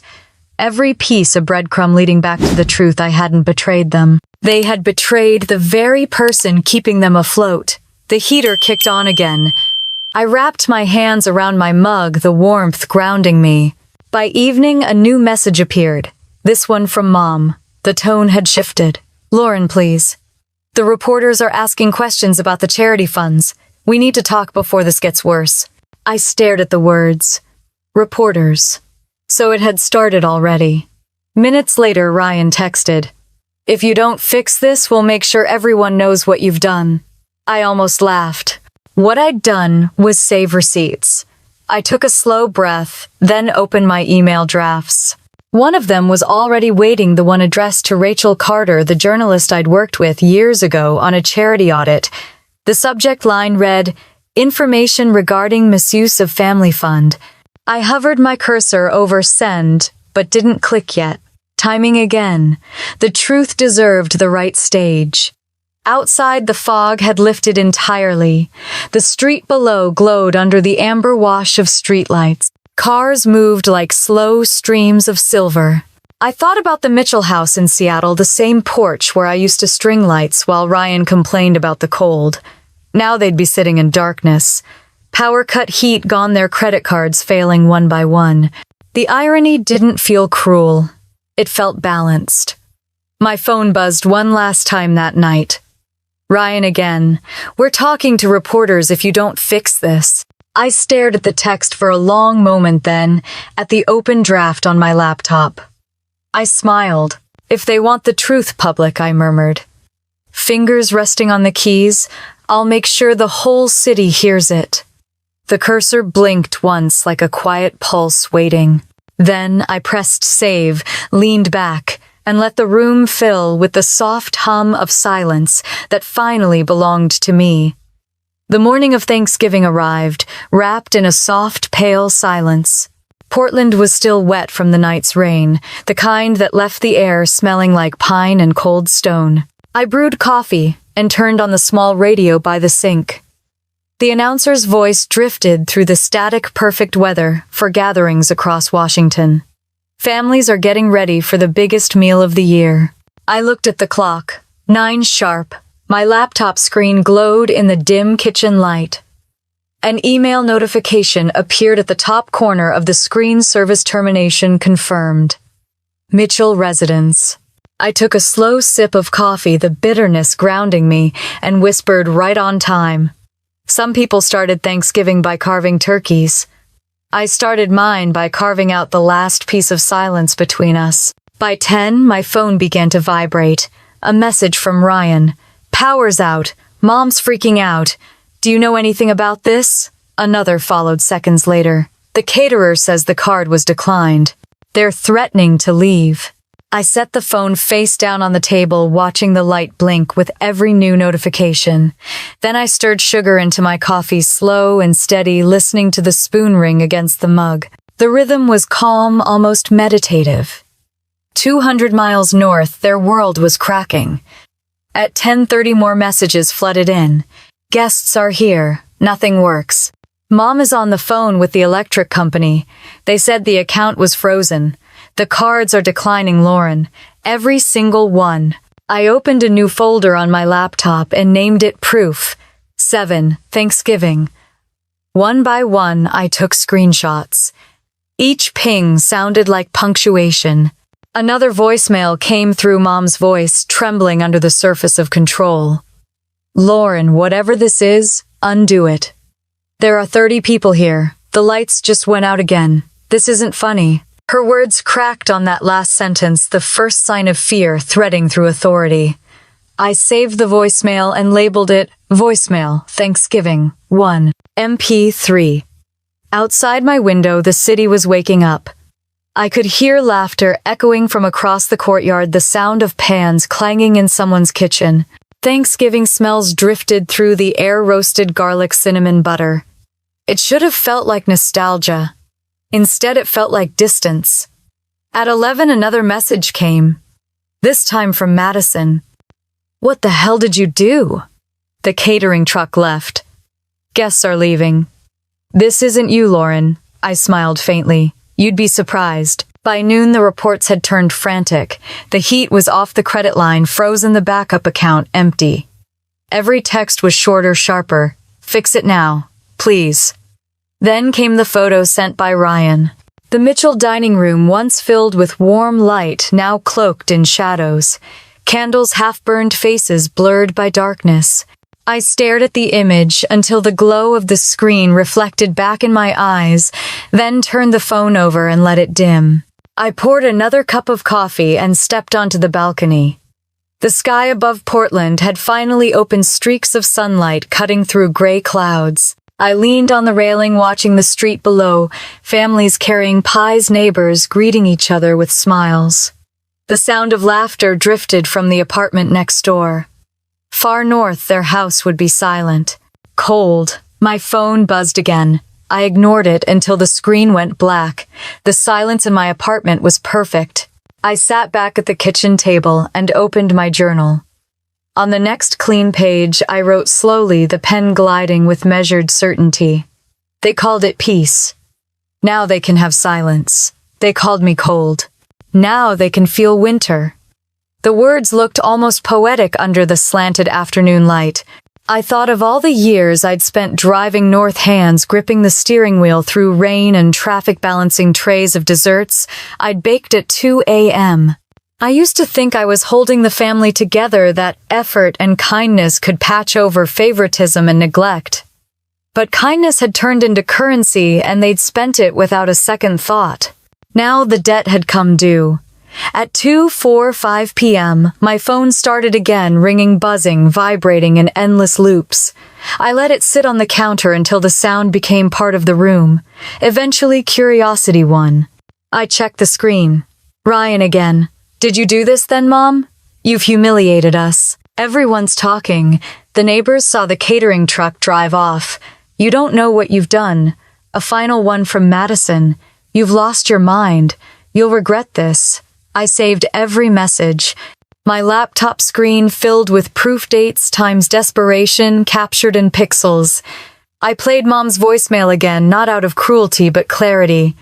A: Every piece a breadcrumb leading back to the truth I hadn't betrayed them. They had betrayed the very person keeping them afloat. The heater kicked on again. I wrapped my hands around my mug, the warmth grounding me. By evening, a new message appeared. This one from Mom. The tone had shifted. "Lauren, please. The reporters are asking questions about the charity funds. We need to talk before this gets worse." I stared at the words. Reporters. So it had started already. Minutes later, Ryan texted, "If you don't fix this, we'll make sure everyone knows what you've done." I almost laughed. What I'd done was save receipts. I took a slow breath, then opened my email drafts. One of them was already waiting, the one addressed to Rachel Carter, the journalist I'd worked with years ago on a charity audit. The subject line read, "Information regarding misuse of family fund." I hovered my cursor over send, but didn't click yet. Timing again. The truth deserved the right stage. Outside, the fog had lifted entirely. The street below glowed under the amber wash of streetlights. Cars moved like slow streams of silver. I thought about the Mitchell house in Seattle, the same porch where I used to string lights while Ryan complained about the cold. Now they'd be sitting in darkness. Power cut heat gone, their credit cards failing one by one. The irony didn't feel cruel. It felt balanced. My phone buzzed one last time that night. Ryan again. "We're talking to reporters if you don't fix this." I stared at the text for a long moment, then at the open draft on my laptop. I smiled. "If they want the truth public," I murmured. Fingers resting on the keys, "I'll make sure the whole city hears it." The cursor blinked once like a quiet pulse waiting. Then I pressed save, leaned back, and let the room fill with the soft hum of silence that finally belonged to me. The morning of Thanksgiving arrived, wrapped in a soft, pale silence. Portland was still wet from the night's rain, the kind that left the air smelling like pine and cold stone. I brewed coffee and turned on the small radio by the sink. The announcer's voice drifted through the static perfect weather for gatherings across Washington. Families are getting ready for the biggest meal of the year. I looked at the clock. 9 sharp. My laptop screen glowed in the dim kitchen light. An email notification appeared at the top corner of the screen. Service termination confirmed. Mitchell residence. I took a slow sip of coffee, the bitterness grounding me, and whispered, "Right on time." Some people started Thanksgiving by carving turkeys. I started mine by carving out the last piece of silence between us. By 10, my phone began to vibrate. A message from Ryan. "Power's out. Mom's freaking out. Do you know anything about this?" Another followed seconds later. "The caterer says the card was declined. They're threatening to leave." I set the phone face down on the table, watching the light blink with every new notification. Then I stirred sugar into my coffee, slow and steady, listening to the spoon ring against the mug. The rhythm was calm, almost meditative. 200 miles north, their world was cracking. At 10:30, more messages flooded in. "Guests are here. Nothing works. Mom is on the phone with the electric company. They said the account was frozen. The cards are declining, Lauren. Every single one." I opened a new folder on my laptop and named it Proof. 7. Thanksgiving. One by one, I took screenshots. Each ping sounded like punctuation. Another voicemail came through, Mom's voice trembling under the surface of control. "Lauren, whatever this is, undo it. There are 30 people here. The lights just went out again. This isn't funny." Her words cracked on that last sentence, the first sign of fear threading through authority. I saved the voicemail and labeled it Voicemail, Thanksgiving, 1, MP3. Outside my window, the city was waking up. I could hear laughter echoing from across the courtyard, the sound of pans clanging in someone's kitchen. Thanksgiving smells drifted through the air, roasted garlic, cinnamon, butter. It should have felt like nostalgia. Instead, it felt like distance. At 11, another message came. This time from Madison. What the hell did you do? The catering truck left. Guests are leaving. This isn't you, Lauren. I smiled faintly. You'd be surprised. By noon, the reports had turned frantic. The heat was off the credit line, frozen, the backup account empty. Every text was shorter, sharper. Fix it now, please. Then came the photo sent by Ryan. The Mitchell dining room, once filled with warm light, now cloaked in shadows. Candles, half-burned, faces blurred by darkness. I stared at the image until the glow of the screen reflected back in my eyes, then turned the phone over and let it dim. I poured another cup of coffee and stepped onto the balcony. The sky above Portland had finally opened, streaks of sunlight cutting through gray clouds. I leaned on the railing, watching the street below, families carrying pies, neighbors greeting each other with smiles. The sound of laughter drifted from the apartment next door. Far north, their house would be silent. Cold. My phone buzzed again. I ignored it until the screen went black. The silence in my apartment was perfect. I sat back at the kitchen table and opened my journal. On the next clean page, I wrote slowly, the pen gliding with measured certainty. They called it peace. Now they can have silence. They called me cold. Now they can feel winter. The words looked almost poetic under the slanted afternoon light. I thought of all the years I'd spent driving north, hands gripping the steering wheel through rain and traffic, balancing trays of desserts I'd baked at 2 a.m. I used to think I was holding the family together, that effort and kindness could patch over favoritism and neglect. But kindness had turned into currency, and they'd spent it without a second thought. Now the debt had come due. At 2:45 p.m., my phone started again, ringing, buzzing, vibrating in endless loops. I let it sit on the counter until the sound became part of the room. Eventually, curiosity won. I checked the screen. Ryan again. Did you do this then, Mom? You've humiliated us. Everyone's talking. The neighbors saw the catering truck drive off. You don't know what you've done. A final one from Madison. You've lost your mind. You'll regret this. I saved every message. My laptop screen filled with proof, dates, times, desperation, captured in pixels. I played Mom's voicemail again, not out of cruelty but clarity.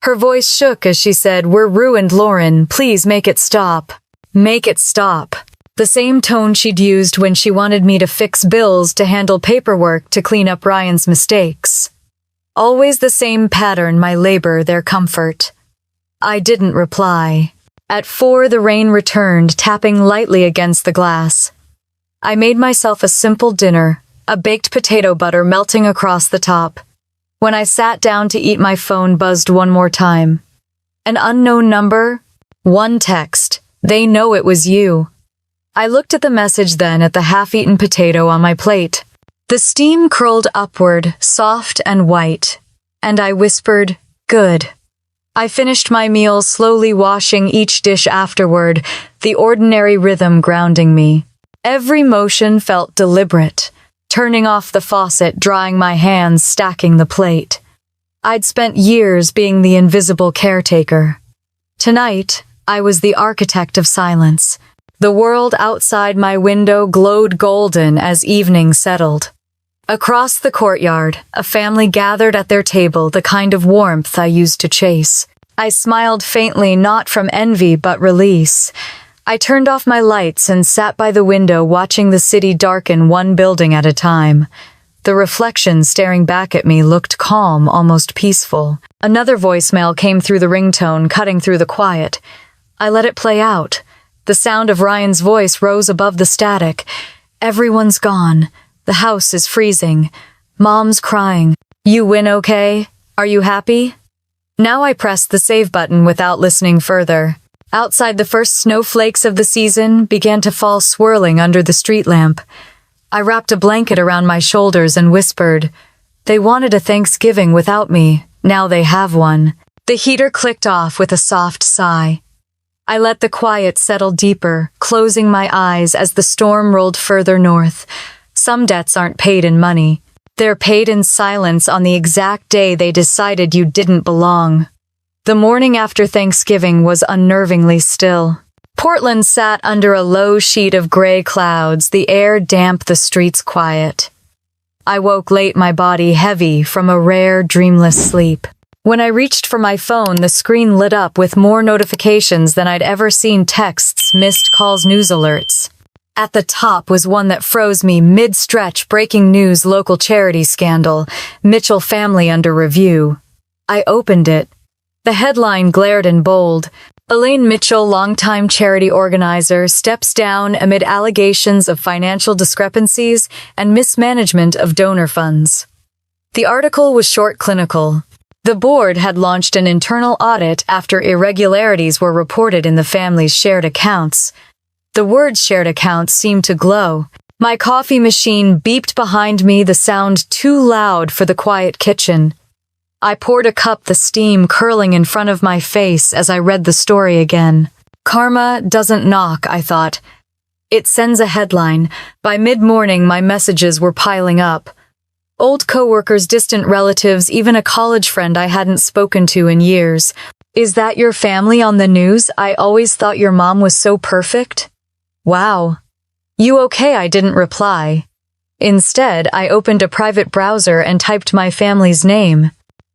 A: Her voice shook as she said, "We're ruined, Lauren. Please make it stop. Make it stop." The same tone she'd used when she wanted me to fix bills, to handle paperwork, to clean up Ryan's mistakes. Always the same pattern, my labor, their comfort. I didn't reply. At 4, the rain returned, tapping lightly against the glass. I made myself a simple dinner, a baked potato, butter melting across the top. When I sat down to eat, my phone buzzed one more time. An unknown number? One text. They know it was you. I looked at the message, then at the half-eaten potato on my plate. The steam curled upward, soft and white, and I whispered, "Good." I finished my meal, slowly washing each dish afterward, the ordinary rhythm grounding me. Every motion felt deliberate. Turning off the faucet, drying my hands, stacking the plate. I'd spent years being the invisible caretaker. Tonight, I was the architect of silence. The world outside my window glowed golden as evening settled. Across the courtyard, a family gathered at their table, the kind of warmth I used to chase. I smiled faintly, not from envy but release. I turned off my lights and sat by the window, watching the city darken one building at a time. The reflection staring back at me looked calm, almost peaceful. Another voicemail came through the ringtone, cutting through the quiet. I let it play out. The sound of Ryan's voice rose above the static. "Everyone's gone. The house is freezing. Mom's crying. You win, okay? Are you happy?" Now I pressed the save button without listening further. Outside, the first snowflakes of the season began to fall, swirling under the street lamp. I wrapped a blanket around my shoulders and whispered, "They wanted a Thanksgiving without me. Now they have one." The heater clicked off with a soft sigh. I let the quiet settle deeper, closing my eyes as the storm rolled further north. Some debts aren't paid in money. They're paid in silence on the exact day they decided you didn't belong. The morning after Thanksgiving was unnervingly still. Portland sat under a low sheet of gray clouds, the air damp, the streets quiet. I woke late, my body heavy from a rare, dreamless sleep. When I reached for my phone, the screen lit up with more notifications than I'd ever seen: texts, missed calls, news alerts. At the top was one that froze me mid-stretch: breaking news, local charity scandal, Mitchell family under review. I opened it. The headline glared in bold: Elaine Mitchell, longtime charity organizer, steps down amid allegations of financial discrepancies and mismanagement of donor funds. The article was short, clinical. The board had launched an internal audit after irregularities were reported in the family's shared accounts. The words shared accounts seemed to glow. My coffee machine beeped behind me, the sound too loud for the quiet kitchen. I poured a cup, the steam curling in front of my face as I read the story again. Karma doesn't knock, I thought. It sends a headline. By mid-morning, my messages were piling up. Old coworkers, distant relatives, even a college friend I hadn't spoken to in years. Is that your family on the news? I always thought your mom was so perfect. Wow. You okay? I didn't reply. Instead, I opened a private browser and typed my family's name.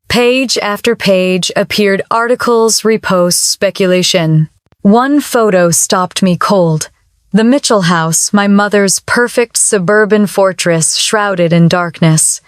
A: Page after page appeared: articles, reposts, speculation. One photo stopped me cold. The Mitchell house, my mother's perfect suburban fortress, shrouded in darkness.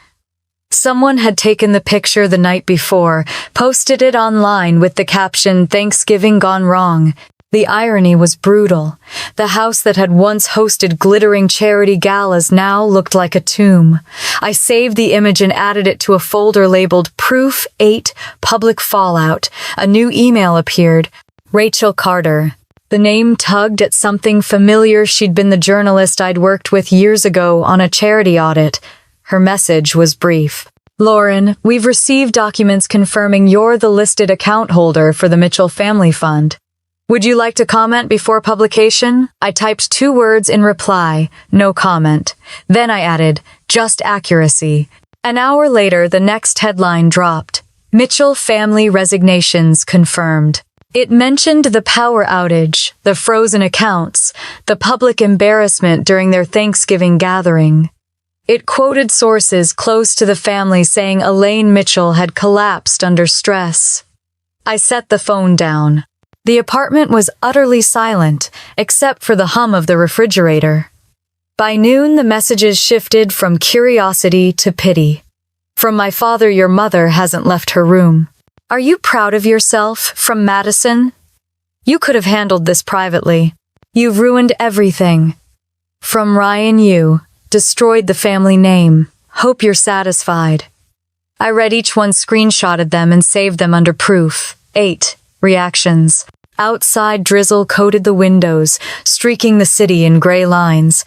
A: Someone had taken the picture the night before, posted it online with the caption, "Thanksgiving gone wrong." The irony was brutal. The house that had once hosted glittering charity galas now looked like a tomb. I saved the image and added it to a folder labeled Proof 8 Public Fallout. A new email appeared. Rachel Carter. The name tugged at something familiar. She'd been the journalist I'd worked with years ago on a charity audit. Her message was brief. "Lauren, we've received documents confirming you're the listed account holder for the Mitchell Family Fund. Would you like to comment before publication?" I typed 2 words in reply: no comment. Then I added, "just accuracy." An hour later, the next headline dropped: Mitchell family resignations confirmed. It mentioned the power outage, the frozen accounts, the public embarrassment during their Thanksgiving gathering. It quoted sources close to the family saying Elaine Mitchell had collapsed under stress. I set the phone down. The apartment was utterly silent, except for the hum of the refrigerator. By noon, the messages shifted from curiosity to pity. From my father: "Your mother hasn't left her room." "Are you proud of yourself?" From Madison. "You could have handled this privately. You've ruined everything." From Ryan: "You destroyed the family name. Hope you're satisfied." I read each one, screenshotted them, and saved them under Proof 8 Reactions. Outside, drizzle coated the windows, streaking the city in gray lines.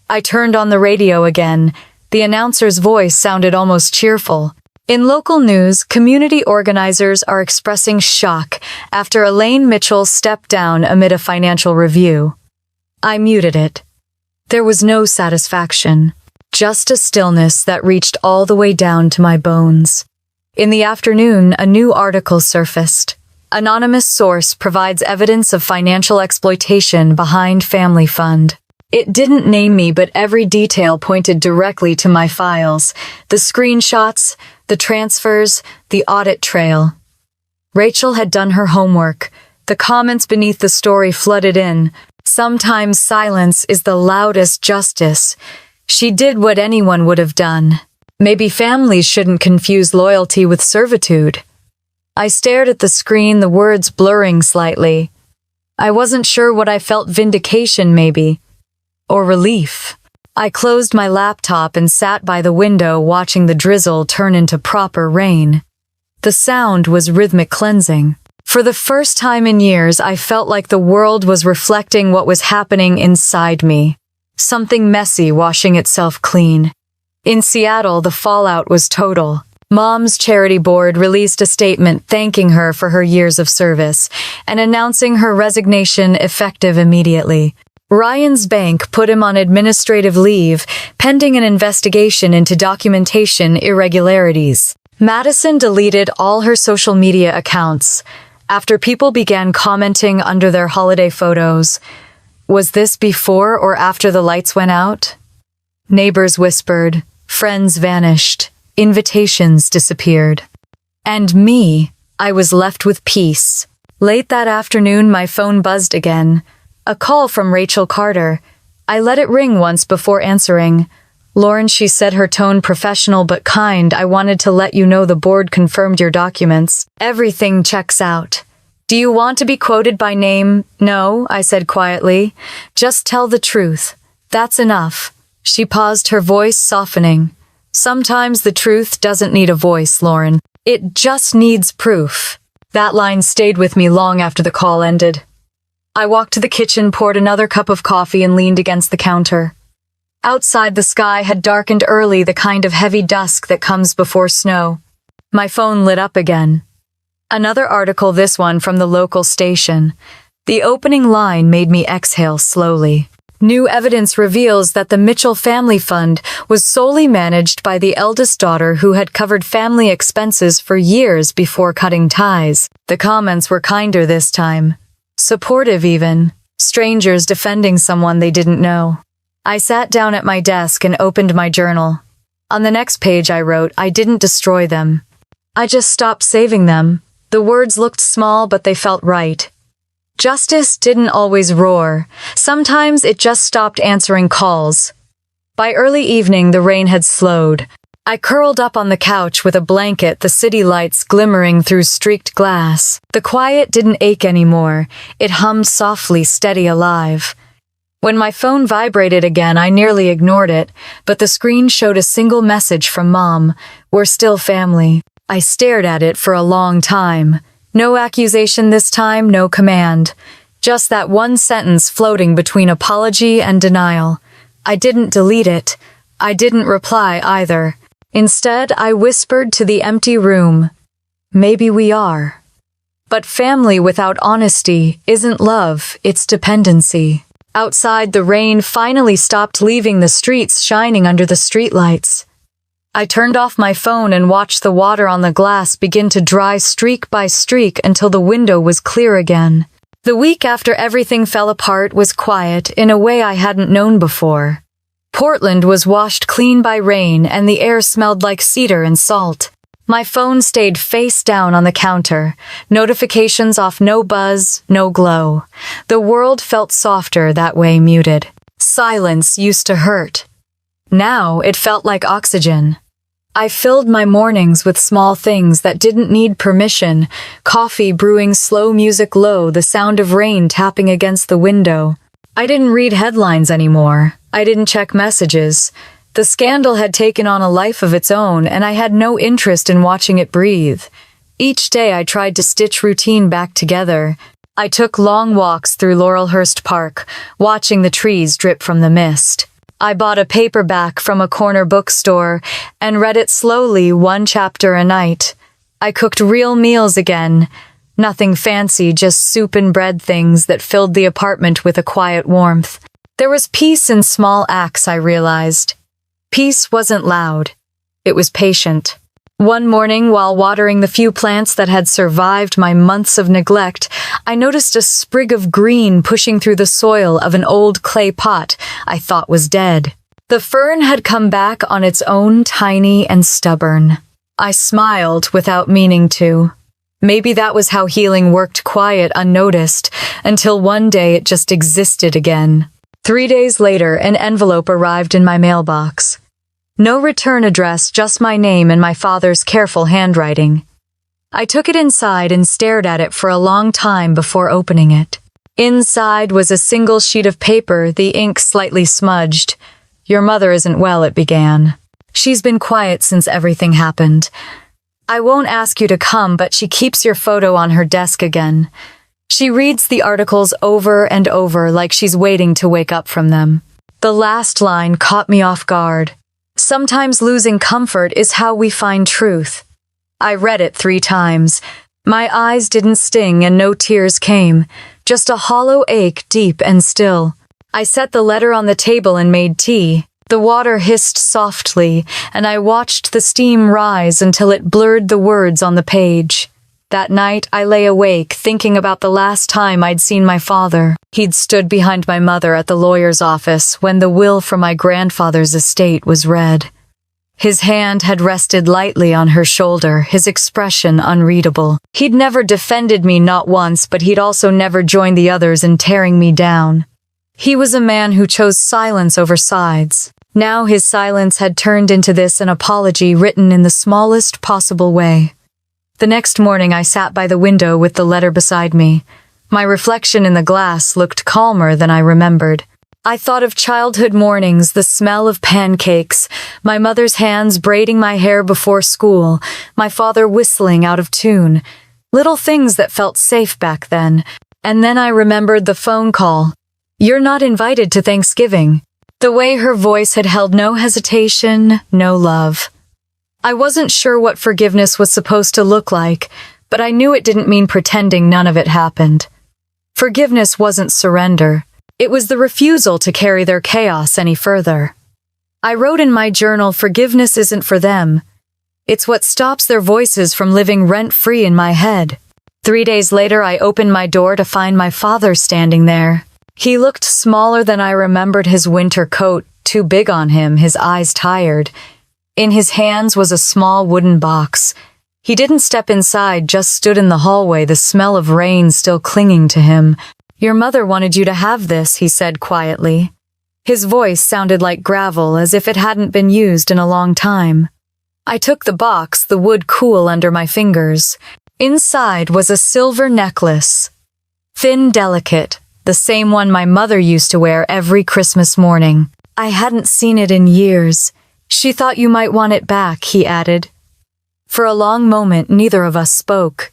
A: I turned on the radio again. The announcer's voice sounded almost cheerful. In local news, community organizers are expressing shock after Elaine Mitchell stepped down amid a financial review. I muted it. There was no satisfaction, just a stillness that reached all the way down to my bones. In the afternoon, a new article surfaced. Anonymous source provides evidence of financial exploitation behind family fund. It didn't name me, but every detail pointed directly to my files: the screenshots, the transfers, the audit trail. Rachel had done her homework. The comments beneath the story flooded in. Sometimes silence is the loudest justice. She did what anyone would have done. Maybe families shouldn't confuse loyalty with servitude. I stared at the screen, the words blurring slightly. I wasn't sure what I felt: vindication, maybe, or relief. I closed my laptop and sat by the window, watching the drizzle turn into proper rain. The sound was rhythmic cleansing. For the first time in years, I felt like the world was reflecting what was happening inside me. Something messy washing itself clean. In Seattle, the fallout was total. Mom's charity board released a statement thanking her for her years of service and announcing her resignation effective immediately. Ryan's bank put him on administrative leave, pending an investigation into documentation irregularities. Madison deleted all her social media accounts after people began commenting under their holiday photos. Was this before or after the lights went out? Neighbors whispered, friends vanished, invitations disappeared. And me, I was left with peace. Late that afternoon, my phone buzzed again. A call from Rachel Carter. I let it ring once before answering. Lauren, she said, her tone professional but kind. I wanted to let you know the board confirmed your documents. Everything checks out. Do you want to be quoted by name? No, I said quietly. Just tell the truth. That's enough. She paused, her voice softening. Sometimes the truth doesn't need a voice, Lauren. It just needs proof. That line stayed with me long after the call ended. I walked to the kitchen, poured another cup of coffee, and leaned against the counter. Outside, the sky had darkened early, the kind of heavy dusk that comes before snow. My phone lit up again. Another article, this one from the local station. The opening line made me exhale slowly. New evidence reveals that the Mitchell Family Fund was solely managed by the eldest daughter, who had covered family expenses for years before cutting ties. The comments were kinder this time. Supportive even. Strangers defending someone they didn't know. I sat down at my desk and opened my journal. On the next page I wrote, I didn't destroy them. I just stopped saving them. The words looked small, but they felt right. Justice didn't always roar. Sometimes it just stopped answering calls. By early evening, the rain had slowed. I curled up on the couch with a blanket, the city lights glimmering through streaked glass. The quiet didn't ache anymore. It hummed softly, steady, alive. When my phone vibrated again, I nearly ignored it, but the screen showed a single message from Mom. We're still family. I stared at it for a long time. No accusation this time, no command. Just that one sentence floating between apology and denial. I didn't delete it. I didn't reply either. Instead, I whispered to the empty room, maybe we are. But family without honesty isn't love, it's dependency. Outside, the rain finally stopped, leaving the streets shining under the streetlights. I turned off my phone and watched the water on the glass begin to dry streak by streak until the window was clear again. The week after everything fell apart was quiet in a way I hadn't known before. Portland was washed clean by rain, and the air smelled like cedar and salt. My phone stayed face down on the counter. Notifications off, no buzz, no glow. The world felt softer that way, muted. Silence used to hurt. Now it felt like oxygen. I filled my mornings with small things that didn't need permission. Coffee brewing, slow music low, the sound of rain tapping against the window. I didn't read headlines anymore. I didn't check messages. The scandal had taken on a life of its own, and I had no interest in watching it breathe. Each day I tried to stitch routine back together. I took long walks through Laurelhurst Park, watching the trees drip from the mist. I bought a paperback from a corner bookstore and read it slowly, one chapter a night. I cooked real meals again. Nothing fancy, just soup and bread, things that filled the apartment with a quiet warmth. There was peace in small acts, I realized. Peace wasn't loud. It was patient. One morning, while watering the few plants that had survived my months of neglect, I noticed a sprig of green pushing through the soil of an old clay pot I thought was dead. The fern had come back on its own, tiny and stubborn. I smiled without meaning to. Maybe that was how healing worked, quiet, unnoticed, until one day it just existed again. 3 days later, an envelope arrived in my mailbox. No return address, just my name and my father's careful handwriting. I took it inside and stared at it for a long time before opening it. Inside was a single sheet of paper, the ink slightly smudged. Your mother isn't well, it began. She's been quiet since everything happened. I won't ask you to come, but she keeps your photo on her desk again. She reads the articles over and over like she's waiting to wake up from them. The last line caught me off guard. Sometimes losing comfort is how we find truth. I read it 3 times. My eyes didn't sting and no tears came, just a hollow ache, deep and still. I set the letter on the table and made tea. The water hissed softly, and I watched the steam rise until it blurred the words on the page. That night, I lay awake, thinking about the last time I'd seen my father. He'd stood behind my mother at the lawyer's office when the will for my grandfather's estate was read. His hand had rested lightly on her shoulder, his expression unreadable. He'd never defended me, not once, but he'd also never joined the others in tearing me down. He was a man who chose silence over sides. Now his silence had turned into an apology written in the smallest possible way. The next morning I sat by the window with the letter beside me. My reflection in the glass looked calmer than I remembered. I thought of childhood mornings, the smell of pancakes, my mother's hands braiding my hair before school, my father whistling out of tune. Little things that felt safe back then. And then I remembered the phone call. "You're not invited to Thanksgiving." The way her voice had held no hesitation, no love. I wasn't sure what forgiveness was supposed to look like, but I knew it didn't mean pretending none of it happened. Forgiveness wasn't surrender. It was the refusal to carry their chaos any further. I wrote in my journal, forgiveness isn't for them. It's what stops their voices from living rent-free in my head. 3 days later, I opened my door to find my father standing there. He looked smaller than I remembered, his winter coat too big on him, his eyes tired. In his hands was a small wooden box. He didn't step inside, just stood in the hallway, the smell of rain still clinging to him. "Your mother wanted you to have this," he said quietly. His voice sounded like gravel, as if it hadn't been used in a long time. I took the box, the wood cool under my fingers. Inside was a silver necklace. Thin, delicate, the same one my mother used to wear every Christmas morning. I hadn't seen it in years. "She thought you might want it back," he added. For a long moment, neither of us spoke.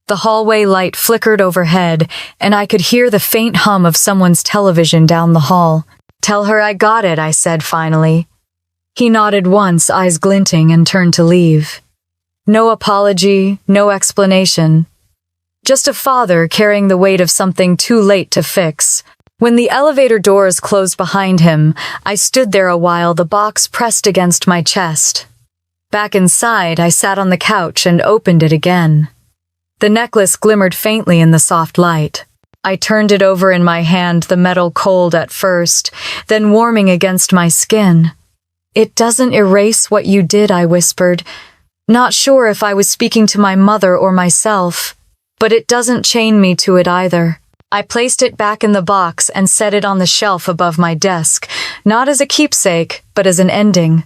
A: The hallway light flickered overhead, and I could hear the faint hum of someone's television down the hall. "Tell her I got it," I said finally. He nodded once, eyes glinting, and turned to leave. No apology, no explanation. Just a father carrying the weight of something too late to fix. When the elevator doors closed behind him, I stood there a while, the box pressed against my chest. Back inside, I sat on the couch and opened it again. The necklace glimmered faintly in the soft light. I turned it over in my hand, the metal cold at first, then warming against my skin. "It doesn't erase what you did," I whispered. Not sure if I was speaking to my mother or myself, but it doesn't chain me to it either. I placed it back in the box and set it on the shelf above my desk, not as a keepsake, but as an ending.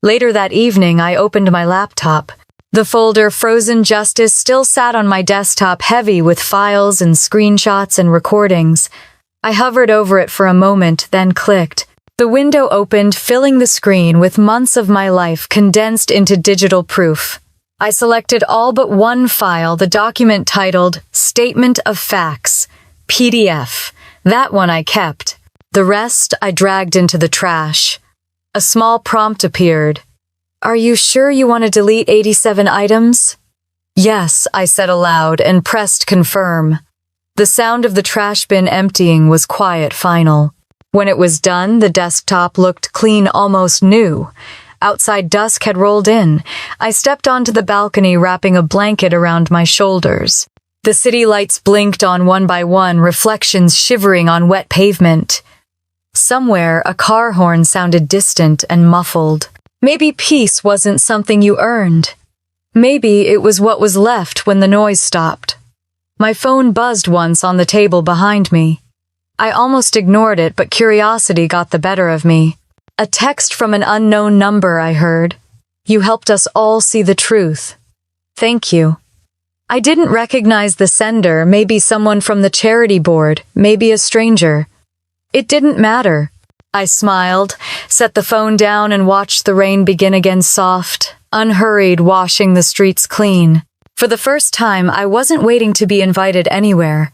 A: Later that evening, I opened my laptop. The folder Frozen Justice still sat on my desktop, heavy with files and screenshots and recordings. I hovered over it for a moment, then clicked. The window opened, filling the screen with months of my life condensed into digital proof. I selected all but one file, the document titled Statement of Facts, PDF. That one I kept. The rest I dragged into the trash. A small prompt appeared. "Are you sure you want to delete 87 items?" "Yes," I said aloud and pressed confirm. The sound of the trash bin emptying was quiet, final. When it was done, the desktop looked clean, almost new. Outside dusk had rolled in. I stepped onto the balcony, wrapping a blanket around my shoulders. The city lights blinked on one by one, reflections shivering on wet pavement. Somewhere, a car horn sounded distant and muffled. Maybe peace wasn't something you earned. Maybe it was what was left when the noise stopped. My phone buzzed once on the table behind me. I almost ignored it, but curiosity got the better of me. A text from an unknown number, I heard. "You helped us all see the truth. Thank you." I didn't recognize the sender, maybe someone from the charity board, maybe a stranger. It didn't matter. I smiled, set the phone down, and watched the rain begin again, soft, unhurried, washing the streets clean. For the first time, I wasn't waiting to be invited anywhere.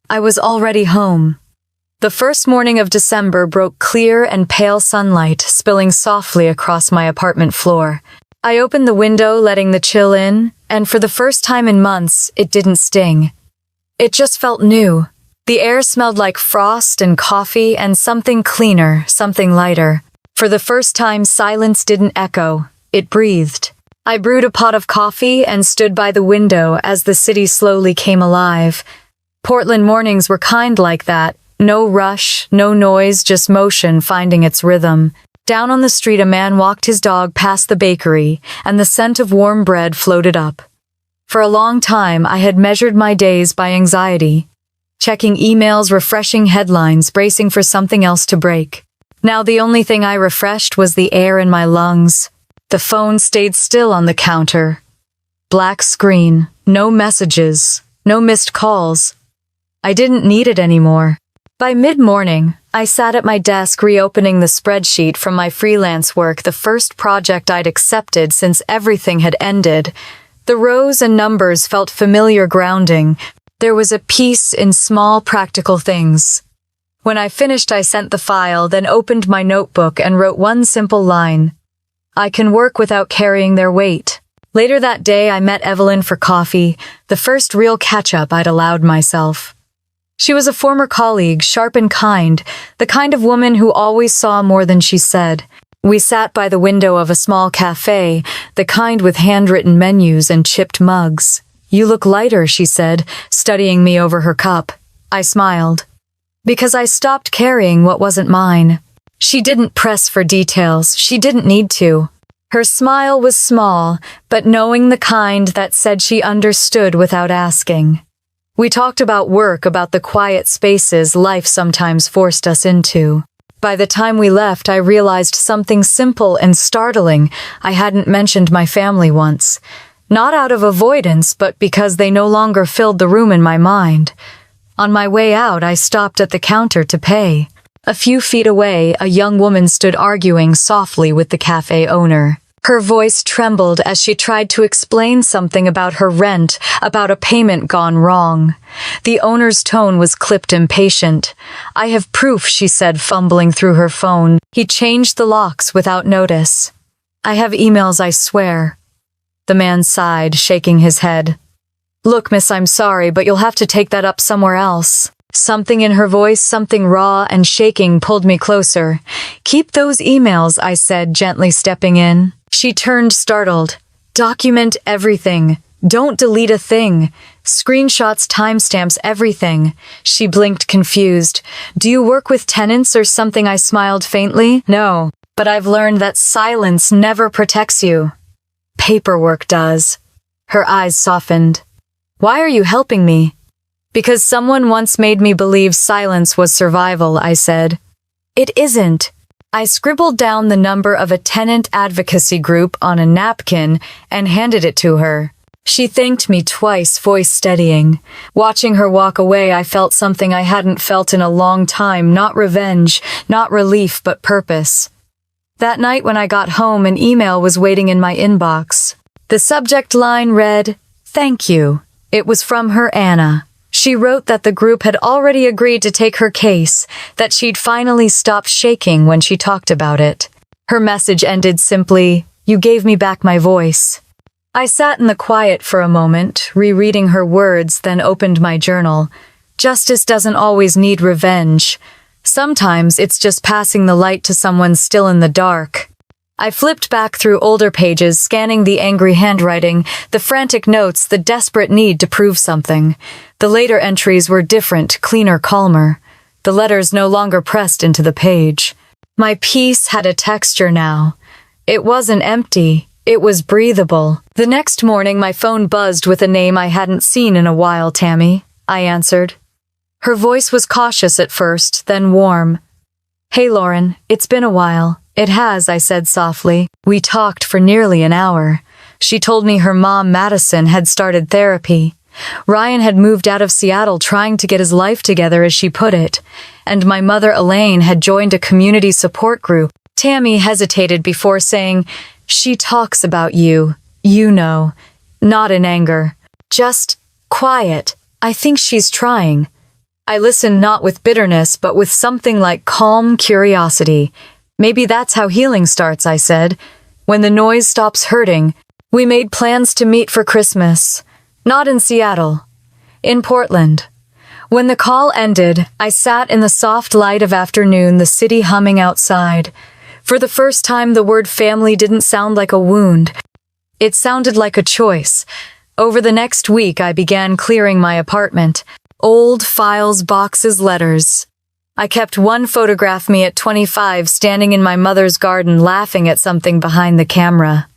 A: I was already home. The first morning of December broke clear and pale sunlight, spilling softly across my apartment floor. I opened the window, letting the chill in, and for the first time in months, it didn't sting. It just felt new. The air smelled like frost and coffee and something cleaner, something lighter. For the first time, silence didn't echo, it breathed. I brewed a pot of coffee and stood by the window as the city slowly came alive. Portland mornings were kind like that. No rush, no noise, just motion finding its rhythm. Down on the street, a man walked his dog past the bakery, and the scent of warm bread floated up. For a long time, I had measured my days by anxiety. Checking emails, refreshing headlines, bracing for something else to break. Now the only thing I refreshed was the air in my lungs. The phone stayed still on the counter. Black screen, no messages, no missed calls. I didn't need it anymore. By mid-morning, I sat at my desk reopening the spreadsheet from my freelance work, the first project I'd accepted since everything had ended. The rows and numbers felt familiar, grounding. There was a peace in small, practical things. When I finished, I sent the file, then opened my notebook and wrote one simple line. I can work without carrying their weight. Later that day, I met Evelyn for coffee, the first real catch-up I'd allowed myself. She was a former colleague, sharp and kind, the kind of woman who always saw more than she said. We sat by the window of a small cafe, the kind with handwritten menus and chipped mugs. You look lighter, she said, studying me over her cup. I smiled. Because I stopped carrying what wasn't mine. She didn't press for details. She didn't need to. Her smile was small, but knowing the kind that said she understood without asking. We talked about work, about the quiet spaces life sometimes forced us into. By the time we left, I realized something simple and startling. I hadn't mentioned my family once. Not out of avoidance, but because they no longer filled the room in my mind. On my way out, I stopped at the counter to pay. A few feet away, a young woman stood arguing softly with the cafe owner. Her voice trembled as she tried to explain something about her rent, about a payment gone wrong. The owner's tone was clipped, impatient. I have proof, she said, fumbling through her phone. He changed the locks without notice. I have emails, I swear. The man sighed, shaking his head. Look, miss, I'm sorry, but you'll have to take that up somewhere else. Something in her voice, something raw and shaking, pulled me closer. Keep those emails, I said, gently stepping in. She turned, startled. Document everything. Don't delete a thing. Screenshots, timestamps, everything. She blinked, confused. Do you work with tenants or something? I smiled faintly. No, but I've learned that silence never protects you. Paperwork does. Her eyes softened. Why are you helping me? Because someone once made me believe silence was survival, I said. It isn't. I scribbled down the number of a tenant advocacy group on a napkin and handed it to her. She thanked me twice, voice steadying. Watching her walk away, I felt something I hadn't felt in a long time, not revenge, not relief, but purpose. That night when I got home, an email was waiting in my inbox. The subject line read, "Thank you." It was from her Anna. She wrote that the group had already agreed to take her case, that she'd finally stopped shaking when she talked about it. Her message ended simply, "You gave me back my voice." I sat in the quiet for a moment, rereading her words, then opened my journal. Justice doesn't always need revenge. Sometimes it's just passing the light to someone still in the dark. I flipped back through older pages, scanning the angry handwriting, the frantic notes, the desperate need to prove something. The later entries were different, cleaner, calmer. The letters no longer pressed into the page. My peace had a texture now. It wasn't empty. It was breathable. The next morning, my phone buzzed with a name I hadn't seen in a while. Tammy, I answered. Her voice was cautious at first, then warm. Hey, Lauren, it's been a while. It has, I said softly. We talked for nearly an hour. She told me her mom, Madison, had started therapy. Ryan had moved out of Seattle trying to get his life together, as she put it. And my mother, Elaine, had joined a community support group. Tammy hesitated before saying, She talks about you. You know. Not in anger. Just quiet. I think she's trying. I listened not with bitterness, but with something like calm curiosity. Maybe that's how healing starts, I said. When the noise stops hurting. We made plans to meet for Christmas. Not in Seattle. In Portland. When the call ended, I sat in the soft light of afternoon, the city humming outside. For the first time, the word family didn't sound like a wound. It sounded like a choice. Over the next week, I began clearing my apartment. Old files, boxes, letters. I kept one photograph me at 25 standing in my mother's garden laughing at something behind the camera.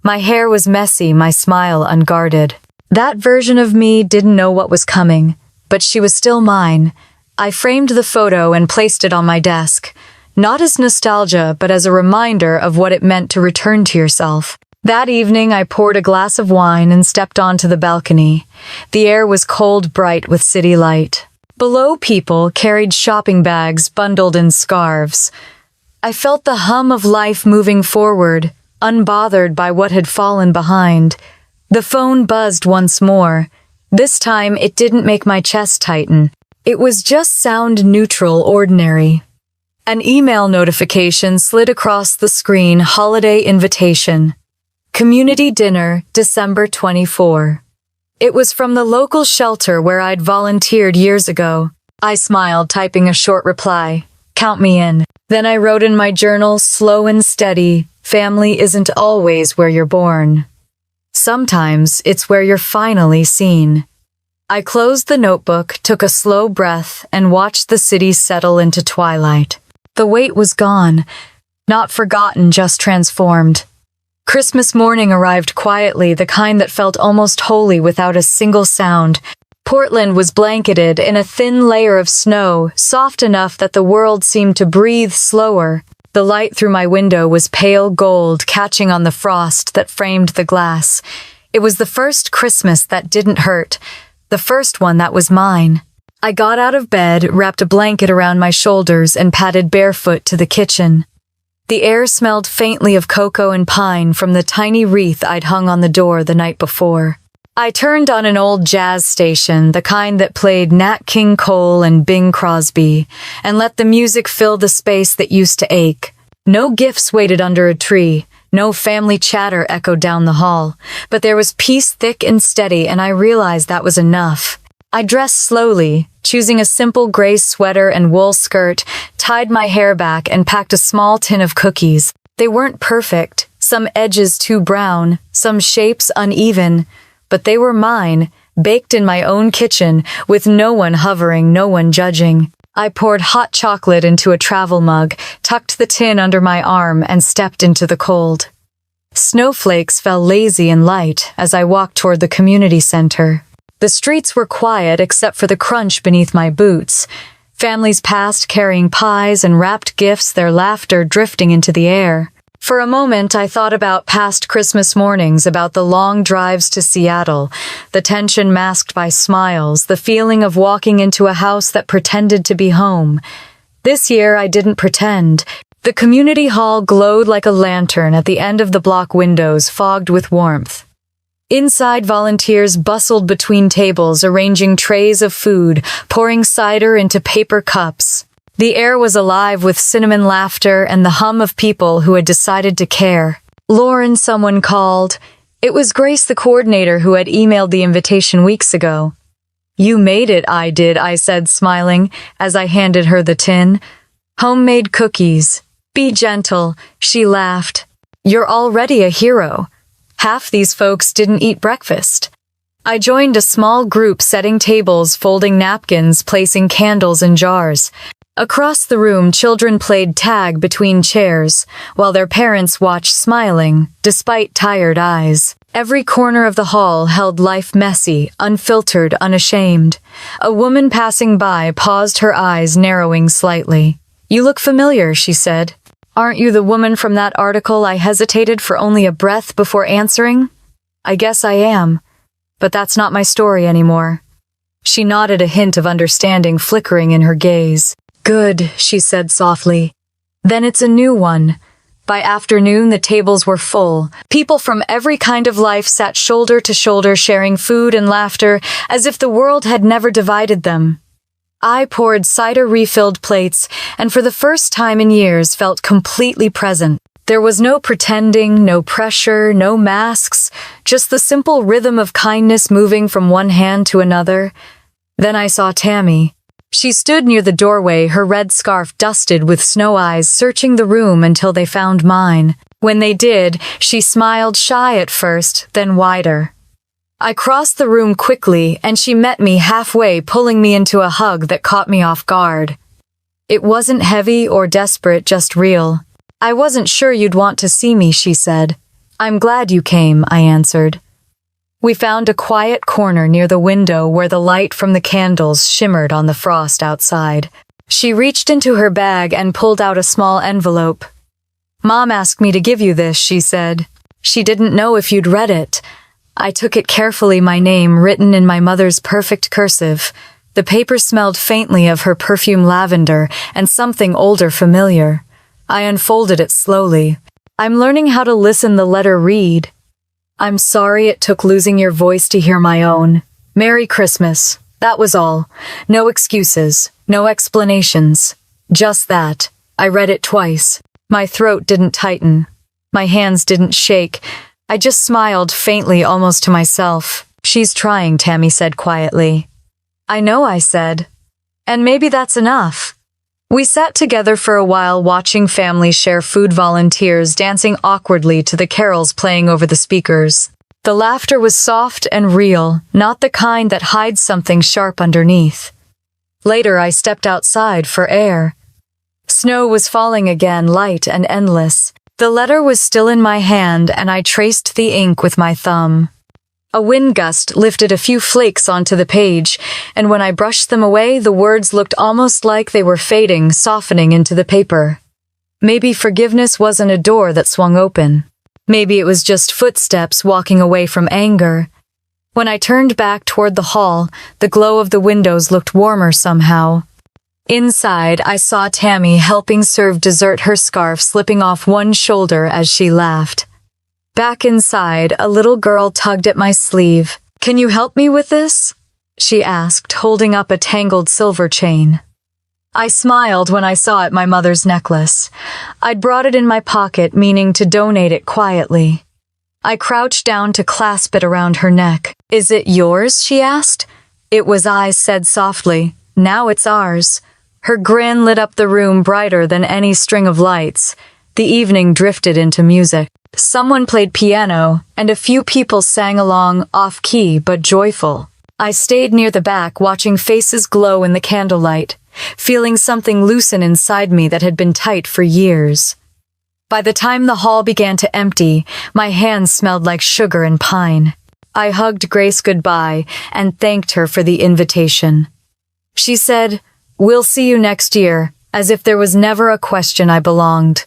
A: My hair was messy, my smile unguarded. That version of me didn't know what was coming, but she was still mine. I framed the photo and placed it on my desk, not as nostalgia, but as a reminder of what it meant to return to yourself. That evening, I poured a glass of wine and stepped onto the balcony. The air was cold, bright with city light. Below, people carried shopping bags bundled in scarves. I felt the hum of life moving forward, unbothered by what had fallen behind. The phone buzzed once more. This time, it didn't make my chest tighten. It was just sound neutral, ordinary. An email notification slid across the screen, holiday invitation. Community dinner, December 24. It was from the local shelter where I'd volunteered years ago. I smiled, typing a short reply. Count me in. Then I wrote in my journal, slow and steady, family isn't always where you're born. Sometimes it's where you're finally seen. I closed the notebook, took a slow breath, and watched the city settle into twilight. The wait was gone. Not forgotten, just transformed. Christmas morning arrived quietly, the kind that felt almost holy without a single sound. Portland was blanketed in a thin layer of snow, soft enough that the world seemed to breathe slower. The light through my window was pale gold, catching on the frost that framed the glass. It was the first Christmas that didn't hurt, the first one that was mine. I got out of bed, wrapped a blanket around my shoulders, and padded barefoot to the kitchen. The air smelled faintly of cocoa and pine from the tiny wreath I'd hung on the door the night before. I turned on an old jazz station, the kind that played Nat King Cole and Bing Crosby, and let the music fill the space that used to ache. No gifts waited under a tree, no family chatter echoed down the hall, but there was peace thick and steady, and I realized that was enough. I dressed slowly, choosing a simple gray sweater and wool skirt, tied my hair back, and packed a small tin of cookies. They weren't perfect, some edges too brown, some shapes uneven, but they were mine, baked in my own kitchen, with no one hovering, no one judging. I poured hot chocolate into a travel mug, tucked the tin under my arm, and stepped into the cold. Snowflakes fell lazy and light as I walked toward the community center. The streets were quiet except for the crunch beneath my boots. Families passed carrying pies and wrapped gifts, their laughter drifting into the air. For a moment, I thought about past Christmas mornings, about the long drives to Seattle, the tension masked by smiles, the feeling of walking into a house that pretended to be home. This year, I didn't pretend. The community hall glowed like a lantern at the end of the block windows, fogged with warmth. Inside, volunteers bustled between tables, arranging trays of food, pouring cider into paper cups. The air was alive with cinnamon laughter and the hum of people who had decided to care. Lauren, someone called. It was Grace, the coordinator, who had emailed the invitation weeks ago. You made it, I did, I said, smiling, as I handed her the tin. Homemade cookies. Be gentle, she laughed. You're already a hero. Half these folks didn't eat breakfast. I joined a small group setting tables, folding napkins, placing candles in jars. Across the room, children played tag between chairs, while their parents watched smiling, despite tired eyes. Every corner of the hall held life messy, unfiltered, unashamed. A woman passing by paused, her eyes narrowing slightly. You look familiar, she said. Aren't you the woman from that article? I hesitated for only a breath before answering. I guess I am, but that's not my story anymore. She nodded, a hint of understanding flickering in her gaze. Good, she said softly. Then it's a new one. By afternoon, the tables were full. People from every kind of life sat shoulder to shoulder, sharing food and laughter, as if the world had never divided them. I poured cider-refilled plates, and for the first time in years felt completely present. There was no pretending, no pressure, no masks, just the simple rhythm of kindness moving from one hand to another. Then I saw Tammy. She stood near the doorway, her red scarf dusted with snow eyes, searching the room until they found mine. When they did, she smiled, shy at first, then wider. I crossed the room quickly, and she met me halfway, pulling me into a hug that caught me off guard. It wasn't heavy or desperate, just real. I wasn't sure you'd want to see me, she said. I'm glad you came, I answered. We found a quiet corner near the window where the light from the candles shimmered on the frost outside. She reached into her bag and pulled out a small envelope. Mom asked me to give you this, she said. She didn't know if you'd read it. I took it carefully, my name written in my mother's perfect cursive. The paper smelled faintly of her perfume lavender and something older familiar. I unfolded it slowly. I'm learning how to listen the letter read. I'm sorry it took losing your voice to hear my own. Merry Christmas. That was all. No excuses. No explanations. Just that. I read it twice. My throat didn't tighten. My hands didn't shake. I just smiled faintly, almost to myself. She's trying, Tammy said quietly. I know, I said. And maybe that's enough. We sat together for a while, watching families share food, volunteers dancing awkwardly to the carols playing over the speakers. The laughter was soft and real, not the kind that hides something sharp underneath. Later, I stepped outside for air. Snow was falling again, light and endless. The letter was still in my hand, and I traced the ink with my thumb. A wind gust lifted a few flakes onto the page, and when I brushed them away, the words looked almost like they were fading, softening into the paper. Maybe forgiveness wasn't a door that swung open. Maybe it was just footsteps walking away from anger. When I turned back toward the hall, the glow of the windows looked warmer somehow. Inside, I saw Tammy helping serve dessert, her scarf slipping off one shoulder as she laughed. Back inside, a little girl tugged at my sleeve. Can you help me with this? She asked, holding up a tangled silver chain. I smiled when I saw it, my mother's necklace. I'd brought it in my pocket, meaning to donate it quietly. I crouched down to clasp it around her neck. Is it yours? She asked. It was, I said softly. Now it's ours. Her grin lit up the room brighter than any string of lights. The evening drifted into music. Someone played piano, and a few people sang along, off-key but joyful. I stayed near the back, watching faces glow in the candlelight, feeling something loosen inside me that had been tight for years. By the time the hall began to empty, my hands smelled like sugar and pine. I hugged Grace goodbye and thanked her for the invitation. She said, "We'll see you next year," as if there was never a question I belonged.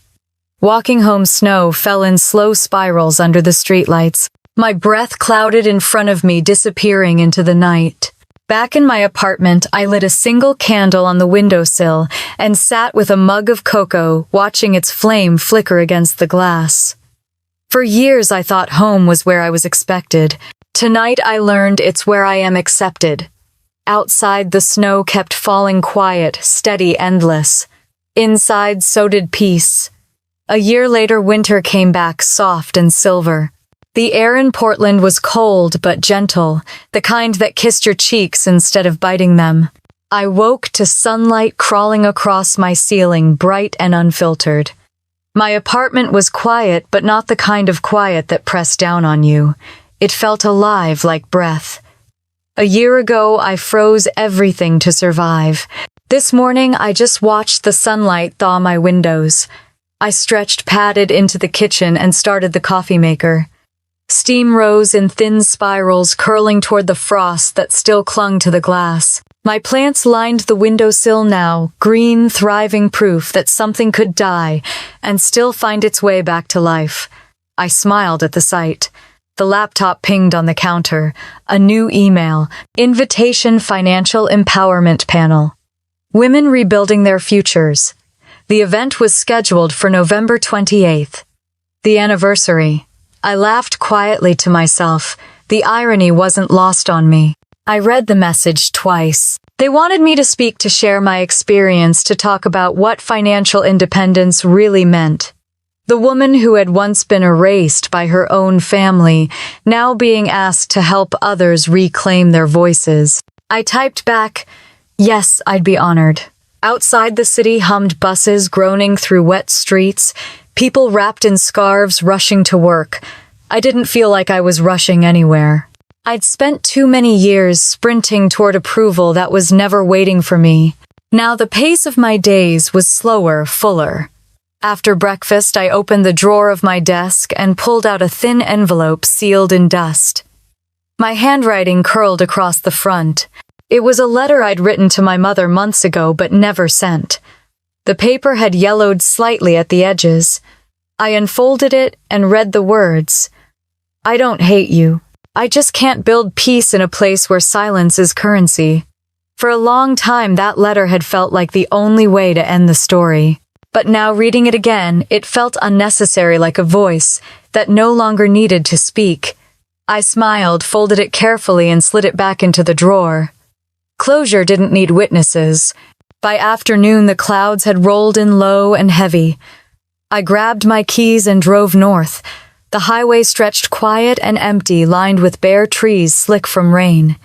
A: Walking home, snow fell in slow spirals under the streetlights. My breath clouded in front of me, disappearing into the night. Back in my apartment, I lit a single candle on the windowsill and sat with a mug of cocoa, watching its flame flicker against the glass. For years, I thought home was where I was expected. Tonight, I learned it's where I am accepted. Outside, the snow kept falling, quiet, steady, endless. Inside, so did peace. A year later, winter came back, soft and silver. The air in Portland was cold but gentle, the kind that kissed your cheeks instead of biting them. I woke to sunlight crawling across my ceiling, bright and unfiltered. My apartment was quiet, but not the kind of quiet that pressed down on you. It felt alive, like breath. A year ago, I froze everything to survive. This morning, I just watched the sunlight thaw my windows. I stretched, padded into the kitchen, and started the coffee maker. Steam rose in thin spirals, curling toward the frost that still clung to the glass. My plants lined the windowsill now, green, thriving, proof that something could die and still find its way back to life. I smiled at the sight. The laptop pinged on the counter. A new email. Invitation Financial Empowerment Panel. Women Rebuilding Their Futures. The event was scheduled for November 28th. The anniversary. I laughed quietly to myself. The irony wasn't lost on me. I read the message twice. They wanted me to speak, to share my experience, to talk about what financial independence really meant. The woman who had once been erased by her own family, now being asked to help others reclaim their voices. I typed back, yes, I'd be honored. Outside the city hummed buses groaning through wet streets, people wrapped in scarves rushing to work. I didn't feel like I was rushing anywhere. I'd spent too many years sprinting toward approval that was never waiting for me. Now the pace of my days was slower, fuller. After breakfast, I opened the drawer of my desk and pulled out a thin envelope sealed in dust. My handwriting curled across the front. It was a letter I'd written to my mother months ago but never sent. The paper had yellowed slightly at the edges. I unfolded it and read the words. I don't hate you. I just can't build peace in a place where silence is currency. For a long time, that letter had felt like the only way to end the story. But now reading it again, it felt unnecessary, like a voice that no longer needed to speak. I smiled, folded it carefully, and slid it back into the drawer. Closure didn't need witnesses. By afternoon, the clouds had rolled in low and heavy. I grabbed my keys and drove north. The highway stretched quiet and empty, lined with bare trees slick from rain.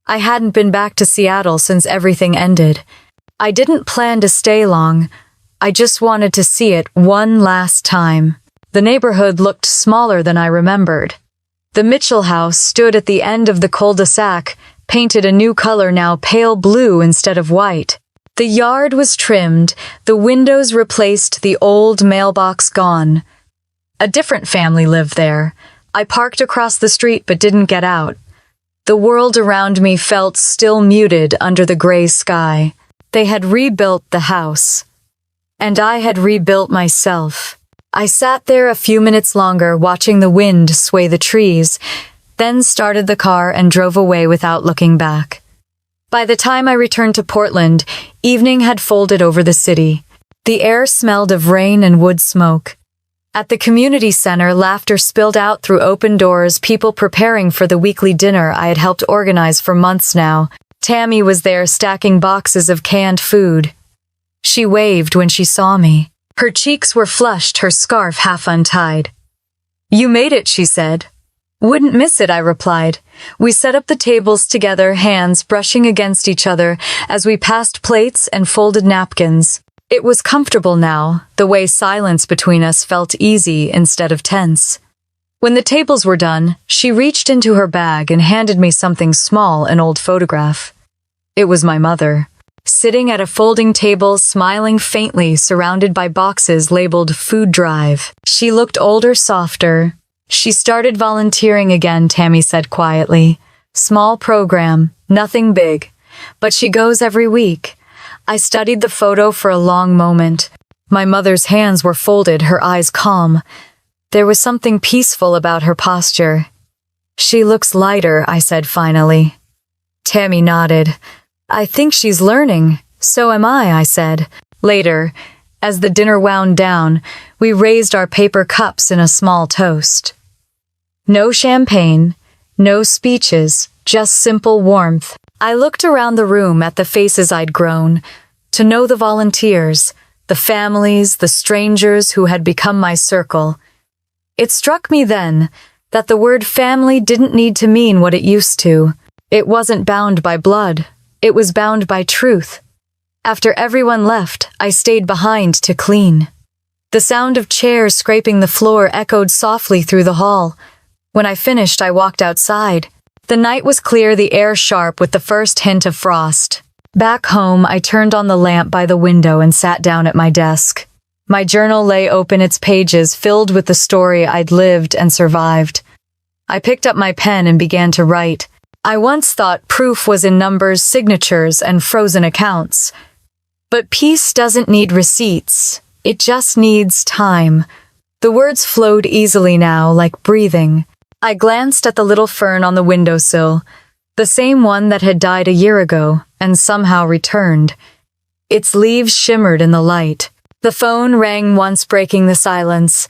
A: I hadn't been back to Seattle since everything ended. I didn't plan to stay long. I just wanted to see it one last time. The neighborhood looked smaller than I remembered. The Mitchell house stood at the end of the cul-de-sac, painted a new color, now pale blue instead of white. The yard was trimmed, the windows replaced, the old mailbox gone. A different family lived there. I parked across the street but didn't get out. The world around me felt still muted under the gray sky. They had rebuilt the house. And I had rebuilt myself. I sat there a few minutes longer, watching the wind sway the trees, then started the car and drove away without looking back. By the time I returned to Portland, evening had folded over the city. The air smelled of rain and wood smoke. At the community center, laughter spilled out through open doors, people preparing for the weekly dinner I had helped organize for months now. Tammy was there stacking boxes of canned food. She waved when she saw me. Her cheeks were flushed, her scarf half untied. You made it, she said. Wouldn't miss it, I replied. We set up the tables together, hands brushing against each other as we passed plates and folded napkins. It was comfortable now, the way silence between us felt easy instead of tense. When the tables were done, she reached into her bag and handed me something small, an old photograph. It was my mother, sitting at a folding table, smiling faintly, surrounded by boxes labeled Food Drive. She looked older, softer. She started volunteering again, Tammy said quietly. Small program, nothing big. But she goes every week. I studied the photo for a long moment. My mother's hands were folded, her eyes calm. There was something peaceful about her posture. She looks lighter, I said finally. Tammy nodded. I think she's learning. So am I said. Later, as the dinner wound down, we raised our paper cups in a small toast. No champagne, no speeches, just simple warmth. I looked around the room at the faces I'd grown, to know the volunteers, the families, the strangers who had become my circle. It struck me then that the word family didn't need to mean what it used to. It wasn't bound by blood. It was bound by truth. After everyone left, I stayed behind to clean. The sound of chairs scraping the floor echoed softly through the hall. When I finished, I walked outside. The night was clear, the air sharp with the first hint of frost. Back home, I turned on the lamp by the window and sat down at my desk. My journal lay open, its pages filled with the story I'd lived and survived. I picked up my pen and began to write. I once thought proof was in numbers, signatures, and frozen accounts. But peace doesn't need receipts. It just needs time. The words flowed easily now, like breathing. I glanced at the little fern on the windowsill, the same one that had died a year ago and somehow returned. Its leaves shimmered in the light. The phone rang once, breaking the silence.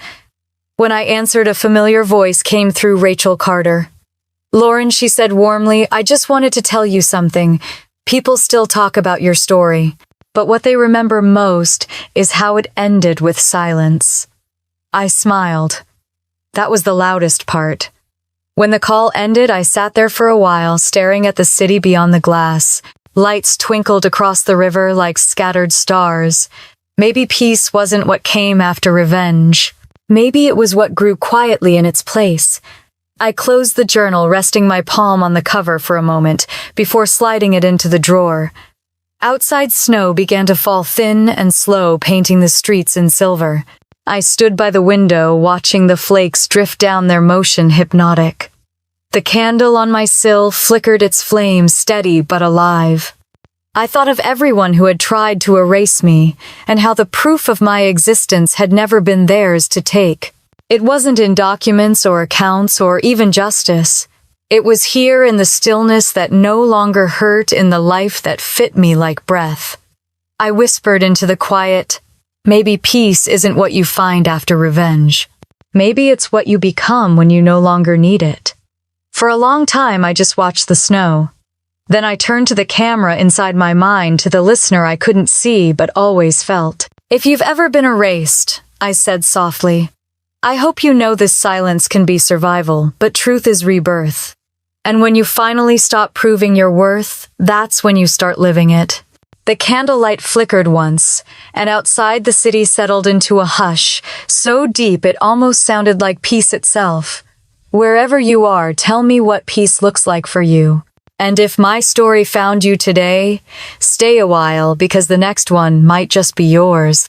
A: When I answered, a familiar voice came through. Rachel Carter. Lauren, she said warmly, I just wanted to tell you something. People still talk about your story, but what they remember most is how it ended with silence. I smiled. That was the loudest part. When the call ended, I sat there for a while, staring at the city beyond the glass. Lights twinkled across the river like scattered stars. Maybe peace wasn't what came after revenge. Maybe it was what grew quietly in its place. I closed the journal, resting my palm on the cover for a moment, before sliding it into the drawer. Outside snow began to fall thin and slow, painting the streets in silver. I stood by the window, watching the flakes drift down, their motion hypnotic. The candle on my sill flickered its flame, steady but alive. I thought of everyone who had tried to erase me, and how the proof of my existence had never been theirs to take. It wasn't in documents or accounts or even justice. It was here in the stillness that no longer hurt, in the life that fit me like breath. I whispered into the quiet, maybe peace isn't what you find after revenge. Maybe it's what you become when you no longer need it. For a long time, I just watched the snow. Then I turned to the camera inside my mind, to the listener I couldn't see but always felt. If you've ever been erased, I said softly, I hope you know this silence can be survival, but truth is rebirth. And when you finally stop proving your worth, that's when you start living it. The candlelight flickered once, and outside the city settled into a hush, so deep it almost sounded like peace itself. Wherever you are, tell me what peace looks like for you. And if my story found you today, stay a while, because the next one might just be yours.